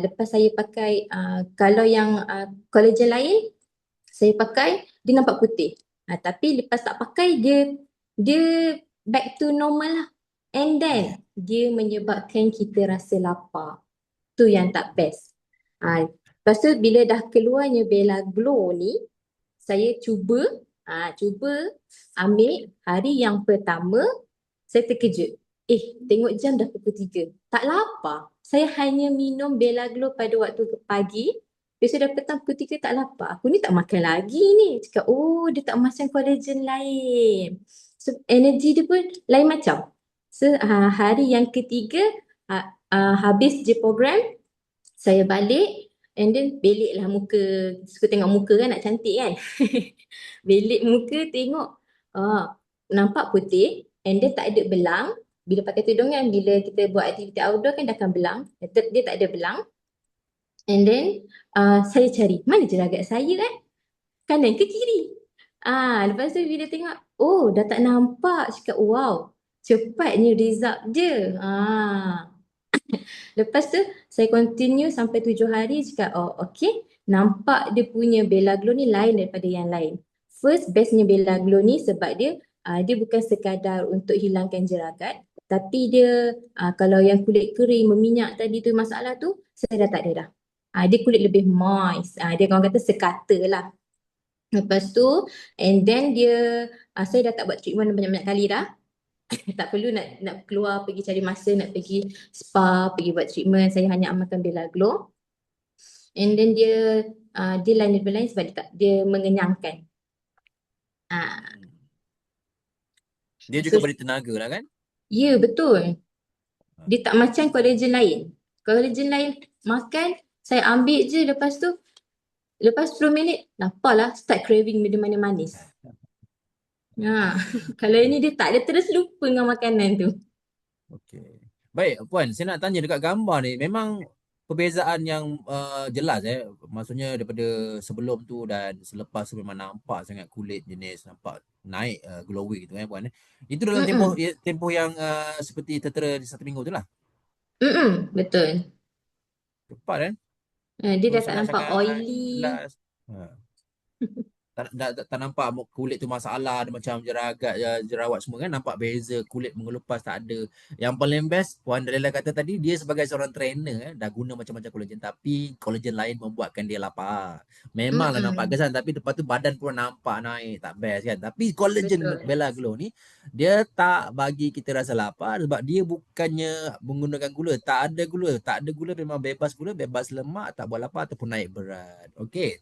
lepas saya pakai kalau yang collagen lain saya pakai dia nampak putih. Tapi lepas tak pakai dia back to normal lah. And then dia menyebabkan kita rasa lapar. Tu yang tak best. Lepas tu bila dah keluarnya Bella Glow ni, saya cuba ambil hari yang pertama, saya terkejut. Tengok jam dah pukul 3. Tak lapar. Saya hanya minum Bella Glow pada waktu pagi. Besok dah petang pukul 3 tak lapar. Aku ni tak makan lagi ni. Cakap, dia tak macam collagen lain. So energy dia pun lain macam. So hari yang ketiga, habis je program, saya balik and then beliklah muka. Suka tengok muka kan, nak cantik kan. Belik muka tengok, nampak putih and then tak ada belang. bila pakai tudung kan, bila kita buat aktiviti outdoor kan dia akan belang. Dia tak ada belang. And then saya cari, mana jeragat saya kan? Kanan ke kiri? Lepas tu bila tengok, oh dah tak nampak. Cakap, wow, cepatnya result dia. Lepas tu saya continue sampai 7 hari, cakap, oh okay, nampak dia punya Bella Glow ni lain daripada yang lain. First bestnya Bella Glow ni sebab dia bukan sekadar untuk hilangkan jeragat, tapi dia kalau yang kulit kering, meminyak tadi tu masalah tu, saya dah tak ada dah. Dia kulit lebih moist. Dia orang kata sekata lah. Lepas tu, and then dia, saya dah tak buat treatment banyak-banyak kali dah. Tak perlu nak keluar pergi cari masa, nak pergi spa, pergi buat treatment. Saya hanya amalkan Bella Glow. And then dia lain daripada lain sebab dia mengenyangkan. Dia juga beri tenaga lah kan? Ya, betul. Dia tak macam collagen lain. Collagen lain makan, saya ambil je, lepas 10 minit, nampaklah start craving benda-benda manis. Kalau ini dia tak, dia terus lupa dengan makanan tu. Okey. Baik, Puan, saya nak tanya dekat gambar ni, memang perbezaan yang jelas maksudnya daripada sebelum tu dan selepas tu memang nampak sangat kulit jenis nampak naik glowing gitu Puan. Itu dalam tempoh yang seperti tertera di 1 minggu tu lah. Betul. Cepat kan? Dia dah tak nampak oily. Tak nampak kulit tu masalah, ada macam jerawat semua kan, nampak beza, kulit mengelupas tak ada. Yang paling best Puan Dalila kata tadi, dia sebagai seorang trainer dah guna macam-macam collagen, tapi collagen lain membuatkan dia lapar. Memanglah nampak kesan, tapi lepas tu badan pun nampak naik, tak best kan. Tapi collagen Bella Glow ni dia tak bagi kita rasa lapar sebab dia bukannya menggunakan gula, tak ada gula, memang bebas gula, bebas lemak, tak buat lapar ataupun naik berat. Okey.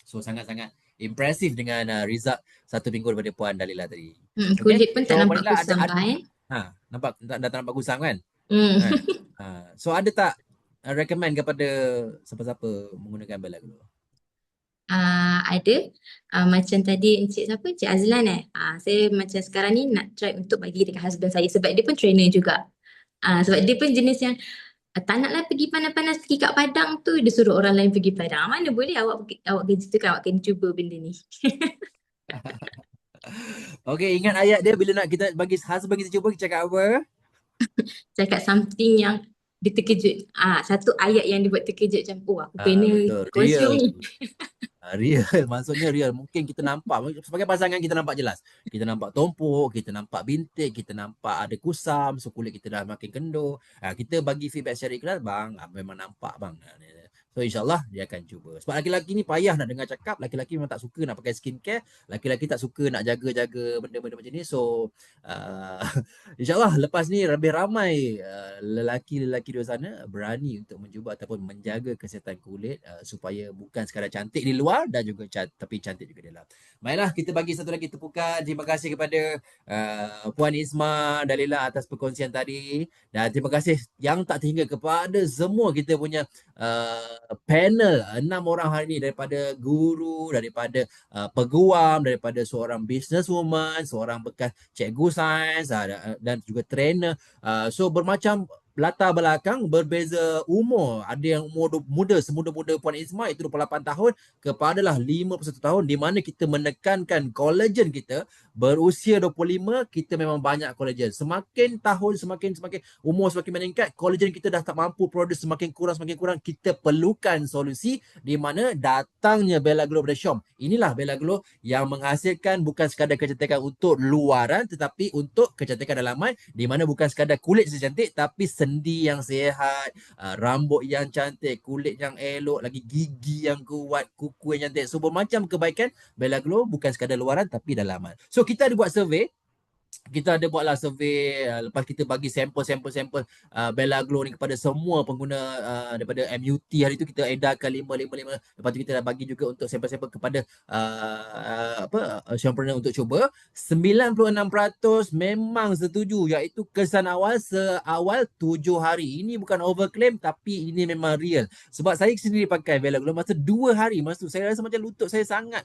So sangat-sangat impresif dengan result 1 minggu daripada Puan Dalila tadi. Kulit pun tak nampak kusam kan? Nampak dah tak nampak kusam kan? So ada tak recommend kepada siapa-siapa menggunakan Bella Glow? Ada. Macam tadi Encik Azlan saya macam sekarang ni nak try untuk bagi dekat husband saya sebab dia pun trainer juga. Sebab dia pun jenis yang tak naklah pergi panas-panas, pergi kat Padang tu, dia suruh orang lain pergi Padang. Mana boleh awak kerja tu kan, awak kena cuba benda ni. Okey, ingat ayat dia bila nak kita bagi husband kita cuba, kita cakap apa? Cakap something yang dia terkejut. Satu ayat yang dia buat terkejut macam, oh aku kena konsum ni. Real, maksudnya real. Mungkin kita nampak, sebagai pasangan kita nampak jelas. Kita nampak tumpuk, kita nampak bintik, kita nampak ada kusam, so kulit kita dah makin kendur. Kita bagi feedback secara ikhlas, bang, memang nampak bang. So insyaAllah dia akan cuba. Sebab laki-laki ni payah nak dengar cakap. Laki-laki memang tak suka nak pakai skincare. Laki-laki tak suka nak jaga-jaga benda-benda macam ni. So insyaAllah lepas ni lebih ramai lelaki-lelaki di sana berani untuk mencuba ataupun menjaga kesihatan kulit supaya bukan sekadar cantik di luar dan juga tapi cantik juga di dalam. Baiklah, kita bagi satu lagi tepukan. Terima kasih kepada Puan Isma Dalila atas perkongsian tadi. Dan terima kasih yang tak terhingga kepada semua kita punya panel 6 orang hari ini, daripada guru, daripada peguam, daripada seorang businesswoman, seorang bekas cikgu sains dan juga trainer. So bermacam latar belakang, berbeza umur. Ada yang umur muda, semuda-muda Puan Isma itu 28 tahun kepadalah 51 tahun, di mana kita menekankan collagen kita berusia 25, kita memang banyak collagen. Semakin tahun, semakin umur semakin meningkat, collagen kita dah tak mampu produce, semakin kurang, kita perlukan solusi di mana datangnya Bella Glow pada Syom. Inilah Bella Glow yang menghasilkan bukan sekadar kecantikan untuk luaran, tetapi untuk kecantikan dalaman, di mana bukan sekadar kulit secantik, tapi sendi yang sihat, rambut yang cantik, kulit yang elok, lagi gigi yang kuat, kuku yang cantik. So bermacam kebaikan Bella Glow bukan sekadar luaran tapi dalaman. So kita ada buat survey. Kita ada buatlah survey, lepas kita bagi sampel Bella Glow ni kepada semua pengguna daripada MUT. Hari tu kita edarkan 5. Lepas tu kita dah bagi juga untuk sampel-sampel kepada entrepreneur untuk cuba. 96% memang setuju, iaitu kesan awal seawal 7 hari. Ini bukan overclaim tapi ini memang real. Sebab saya sendiri pakai Bella Glow masa 2 hari. Masa tu saya rasa macam lutut saya sangat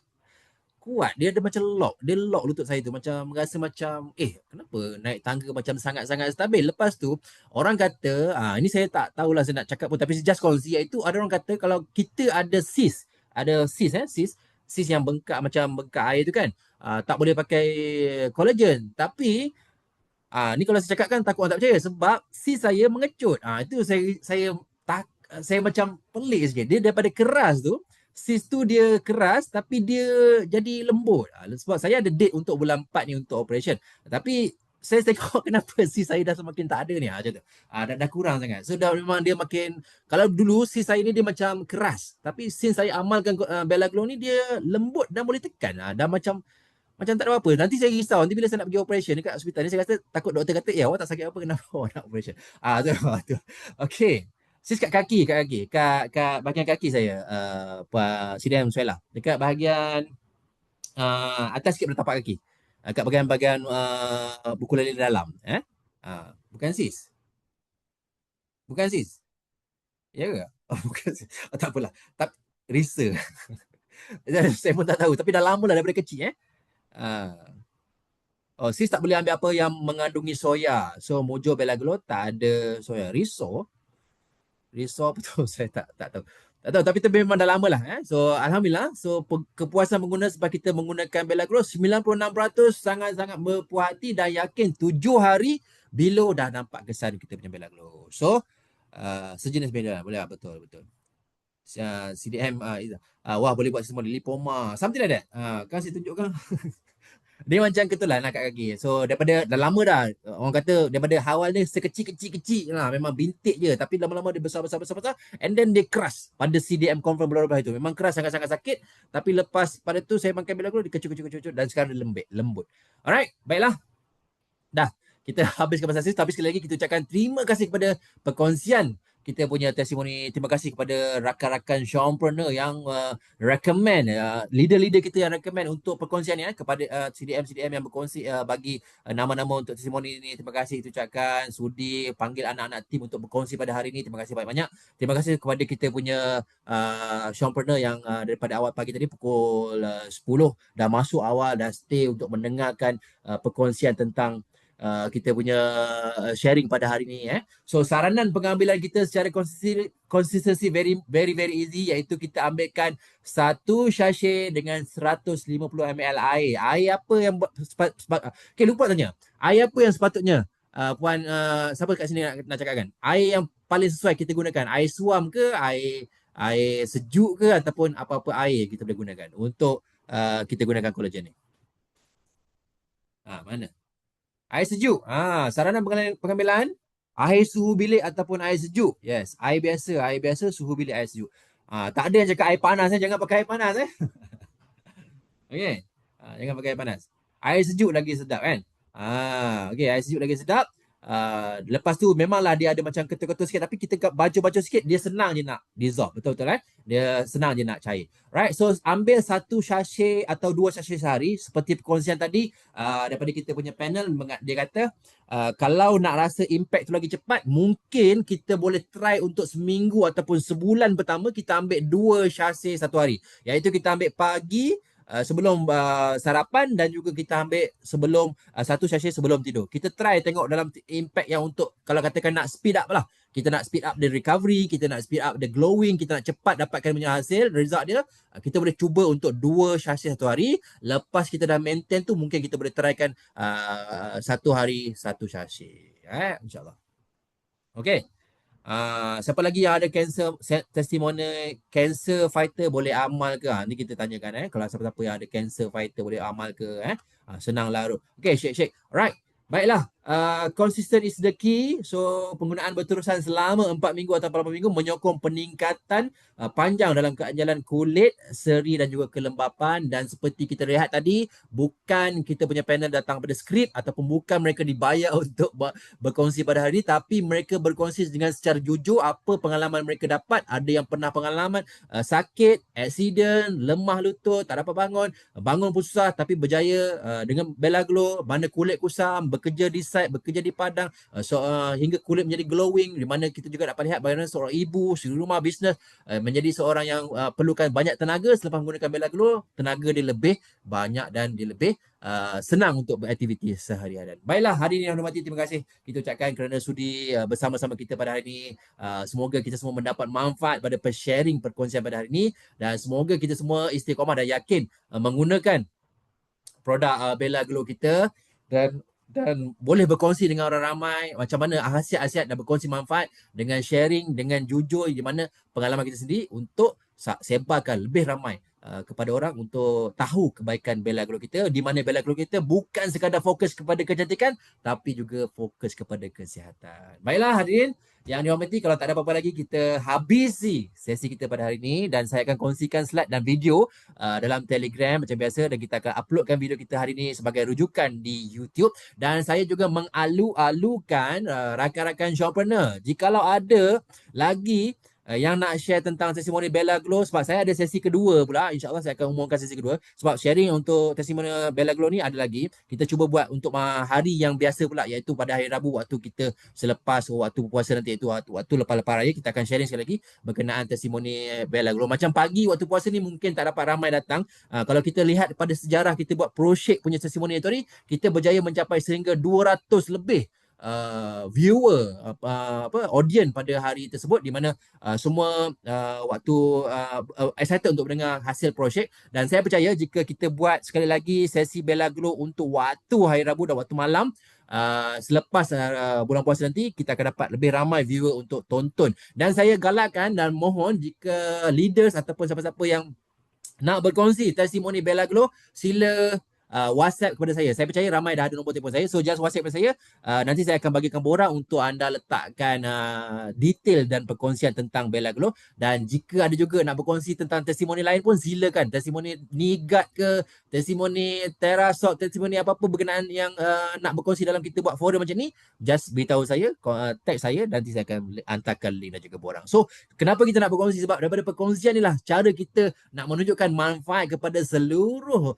kuat. Dia ada macam lock. Dia lock lutut saya tu. Macam rasa macam, kenapa naik tangga macam sangat-sangat stabil. Lepas tu, orang kata, ini saya tak tahulah saya nak cakap pun. Tapi just kongsi, iaitu ada orang kata kalau kita ada cyst. Ada cyst yang bengkak macam bengkak air tu kan. Tak boleh pakai collagen. Tapi, ni kalau saya cakap kan takut orang tak percaya. Sebab cyst saya mengecut. Itu saya macam pelik sikit. Dia daripada keras tu, cyst tu dia keras tapi dia jadi lembut. Sebab saya ada date untuk bulan 4 ni untuk operation. Tapi saya tengok kenapa cyst saya dah semakin tak ada ni. Macam tu. Dah kurang sangat. So memang dia makin, kalau dulu cyst saya ni dia macam keras. Tapi since saya amalkan Bella Glow ni, dia lembut dan boleh tekan. Dah macam tak ada apa-apa. Nanti saya risau. Nanti bila saya nak pergi operation dekat hospital ni, saya rasa takut doktor kata, awak tak sakit apa, kenapa awak nak operation? Tu. Okay. Sis kat kaki. Kat bahagian kaki saya, CDM Suela. Dekat bahagian atas sikit bertapak kaki. Kat bahagian buku lali dalam. Bukan sis? Bukan sis? Ya ke? Bukan sis. Tak apalah. Risa. Saya pun tak tahu. Tapi dah lama dah daripada kecil. Sis tak boleh ambil apa yang mengandungi soya. So, Mojo Bella Glow tak ada soya. Risau betul saya tak tahu. Tak tahu tapi tu memang dah lama lah. So alhamdulillah. So kepuasan pengguna sebab kita menggunakan Bella Glow 96% sangat-sangat berpuas hati dan yakin 7 hari below dah nampak kesan kita punya Bella Glow. So sejenis beda boleh betul. CDM wah boleh buat semua lipoma. Something like that. Kan saya tunjukkan. Dia macam ketulan lah kat kaki. So daripada dah lama dah. Orang kata daripada awal dia sekecil-kecil lah. Memang bintik je. Tapi lama-lama dia besar. And then dia keras. Pada CDM confirm beberapa itu. Memang keras sangat-sangat sakit. Tapi lepas pada tu saya pakai Bella Glow, dia kecut. Dan sekarang dia lembut. Alright. Baiklah. Dah. Kita habiskan masa sini. Tapi sekali lagi kita ucapkan terima kasih kepada perkongsian kita punya testimoni. Terima kasih kepada rakan-rakan Showpreneur yang recommend, leader-leader kita yang recommend untuk perkongsian ni kepada CDM yang berkongsi bagi nama-nama untuk testimoni ni. Terima kasih kita ucapkan, sudi panggil anak-anak tim untuk berkongsi pada hari ini. Terima kasih banyak-banyak. Terima kasih kepada kita punya Showpreneur yang daripada awal pagi tadi pukul 10 dah masuk awal, dah stay untuk mendengarkan perkongsian tentang kita punya sharing pada hari ni. So saranan pengambilan kita secara consistency very easy, iaitu kita ambilkan 1 sachet dengan 150 ml air. Air apa yang lupa tanya. Air apa yang sepatutnya puan siapa kat sini nak cakapkan? Air yang paling sesuai kita gunakan, air suam ke, air sejuk ke, ataupun apa-apa air kita boleh gunakan untuk kita gunakan collagen ni. Mana? Air sejuk. Saranan pengambilan air suhu bilik ataupun air sejuk. Yes, air biasa suhu bilik, air sejuk. Tak ada yang cakap air panas. Jangan pakai air panas. Okey. Jangan pakai air panas. Air sejuk lagi sedap kan? Okey, air sejuk lagi sedap. Lepas tu memanglah dia ada macam ketul-ketul sikit, tapi kita baju-baju sikit dia senang je nak dissolve. Betul-betul dia senang je nak cair. Right, so ambil 1 sachet atau 2 sachet sehari seperti perkongsian tadi daripada kita punya panel. Dia kata kalau nak rasa impact tu lagi cepat, mungkin kita boleh try untuk seminggu ataupun sebulan pertama kita ambil 2 sachet satu hari. Iaitu kita ambil pagi sebelum sarapan dan juga kita ambil sebelum 1 sachet sebelum tidur. Kita try tengok dalam impact yang untuk kalau katakan nak speed up lah. Kita nak speed up the recovery, kita nak speed up the glowing, kita nak cepat dapatkan punya hasil, result dia. Kita boleh cuba untuk 2 sachet satu hari. Lepas kita dah maintain tu, mungkin kita boleh trykan 1 hari 1 sachet. InsyaAllah. Okay. Siapa lagi yang ada testimoni cancer fighter boleh amal ke? Nanti kita tanyakan kalau siapa-siapa yang ada cancer fighter boleh amal ke? Senang larut. Okay, shake. Alright. Baiklah, consistent is the key. So penggunaan berterusan selama 4 minggu atau 8 minggu menyokong peningkatan panjang dalam keanjalan kulit, seri dan juga kelembapan. Dan seperti kita lihat tadi, bukan kita punya panel datang pada skrip ataupun bukan mereka dibayar untuk berkongsi pada hari ini, tapi mereka berkongsi dengan secara jujur apa pengalaman mereka dapat. Ada yang pernah pengalaman sakit, accident, lemah lutut, tak dapat bangun pun susah, tapi berjaya dengan Bella Glow, mana kulit kusam, bekerja di site, bekerja di padang, hingga kulit menjadi glowing, di mana kita juga dapat lihat bagaimana seorang ibu, suri rumah, bisnes menjadi seorang yang perlukan banyak tenaga. Selepas menggunakan Bella Glow, tenaga dia lebih banyak dan dia lebih senang untuk beraktiviti sehari-harian. Baiklah, hari ini yang hormati, terima kasih kita ucapkan kerana sudi bersama-sama kita pada hari ini. Semoga kita semua mendapat manfaat pada sharing perkongsian pada hari ini, dan semoga kita semua istiqamah dan yakin menggunakan produk Bella Glow kita, dan boleh berkongsi dengan orang ramai macam mana khasiat-khasiat dan berkongsi manfaat dengan sharing, dengan jujur, di mana pengalaman kita sendiri untuk sebarkan lebih ramai kepada orang untuk tahu kebaikan Bella Glow kita, di mana Bella Glow kita bukan sekadar fokus kepada kecantikan tapi juga fokus kepada kesihatan. Baiklah hadirin yang dihormati, kalau tak ada apa-apa lagi, kita habisi sesi kita pada hari ini, dan saya akan kongsikan slide dan video dalam Telegram macam biasa, dan kita akan uploadkan video kita hari ini sebagai rujukan di YouTube. Dan saya juga mengalu-alukan rakan-rakan shopreneur, jikalau ada lagi yang nak share tentang testimoni Bella Glow, sebab saya ada sesi kedua pula, insyaAllah saya akan umumkan sesi kedua, sebab sharing untuk testimoni Bella Glow ni ada lagi. Kita cuba buat untuk hari yang biasa pula, iaitu pada hari Rabu, waktu kita selepas waktu puasa nanti, iaitu waktu lepas-lepas raya, kita akan sharing sekali lagi berkenaan testimoni Bella Glow. Macam pagi waktu puasa ni mungkin tak dapat ramai datang. Kalau kita lihat pada sejarah kita buat ProShake punya testimoni itu ni, kita berjaya mencapai sehingga 200 lebih viewer, audience pada hari tersebut, di mana semua waktu excited untuk mendengar hasil projek. Dan saya percaya jika kita buat sekali lagi sesi Bella Glow untuk waktu hari Rabu dan waktu malam selepas bulan puasa nanti, kita akan dapat lebih ramai viewer untuk tonton. Dan saya galakkan dan mohon jika leaders ataupun siapa-siapa yang nak berkongsi testimoni Bella Glow, sila WhatsApp kepada saya. Saya percaya ramai dah ada nombor telefon saya. So just WhatsApp kepada saya. Nanti saya akan bagikan borang untuk anda letakkan detail dan perkongsian tentang Bella Glow. Dan jika ada juga nak berkongsi tentang testimoni lain pun, silakan. Testimoni Nigat ke, testimoni Terasok, testimoni apa-apa berkenaan yang nak berkongsi dalam kita buat forum macam ni, just beritahu saya, tag saya, nanti saya akan hantarkan link dan juga borang. So kenapa kita nak berkongsi? Sebab daripada perkongsian ni lah cara kita nak menunjukkan manfaat kepada seluruh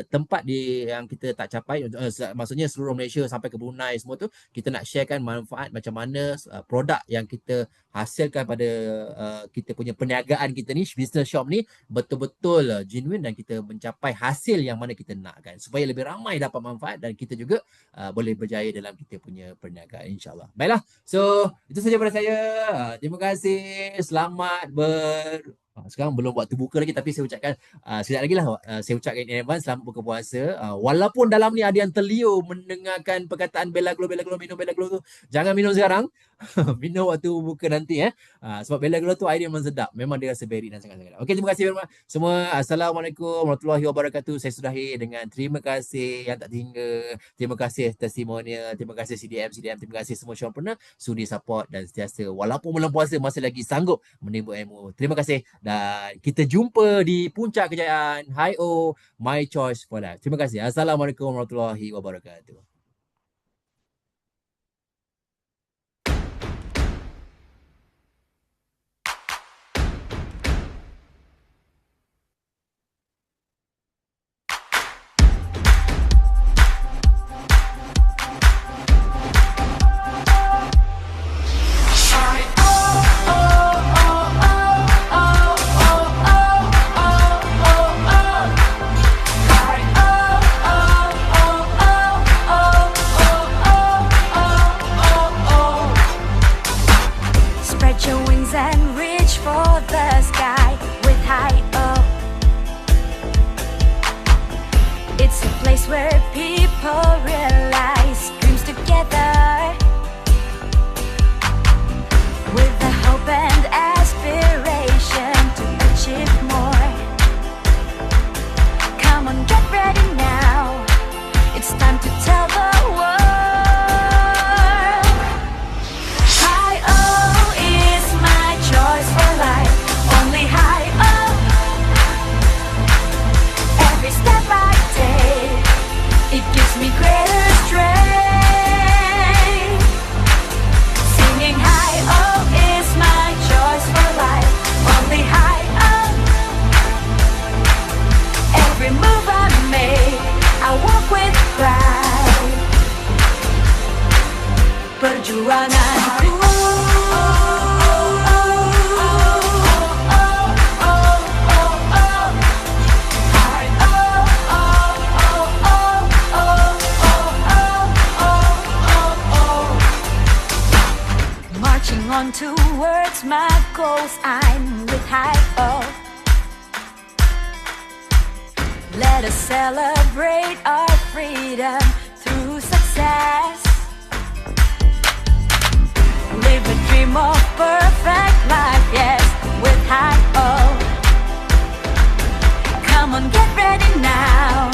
tempat yang kita tak capai, maksudnya seluruh Malaysia sampai ke Brunei semua tu, kita nak sharekan manfaat macam mana produk yang kita hasilkan pada kita punya perniagaan kita ni, business shop ni, betul-betul genuine dan kita mencapai hasil yang mana kita nakkan, supaya lebih ramai dapat manfaat dan kita juga boleh berjaya dalam kita punya perniagaan, insyaAllah. Baiklah, so itu saja pada saya. Terima kasih, selamat sekarang belum waktu buka lagi, tapi saya ucapkan sekejap lagi lah, saya ucapkan in advance selamat buka puasa. Walaupun dalam ni ada yang terliur mendengarkan perkataan Bella Glow, minum Bella Glow tu, jangan minum sekarang. Minum waktu buka nanti sebab Bella Glow tu air dia memang sedap, memang dia rasa berry dan sangat-sangat. Okey, terima kasih semua. Assalamualaikum warahmatullahi wabarakatuh. Saya sudahi dengan terima kasih yang tak terhingga. Terima kasih testimonial, terima kasih CDM, terima kasih semua shopreneur sudi support dan sentiasa walaupun bulan puasa masih lagi sanggup menimbul ilmu. Terima kasih. Dan kita jumpa di puncak kejayaan. Hi-oh, my choice for life. Terima kasih. Assalamualaikum warahmatullahi wabarakatuh. Every move I make, I walk with pride. perjuanganku. Marching on towards my goals, I'm with high hope. Let us celebrate our freedom through success. Live a dream of perfect life, yes, with high hope. Come on, get ready now.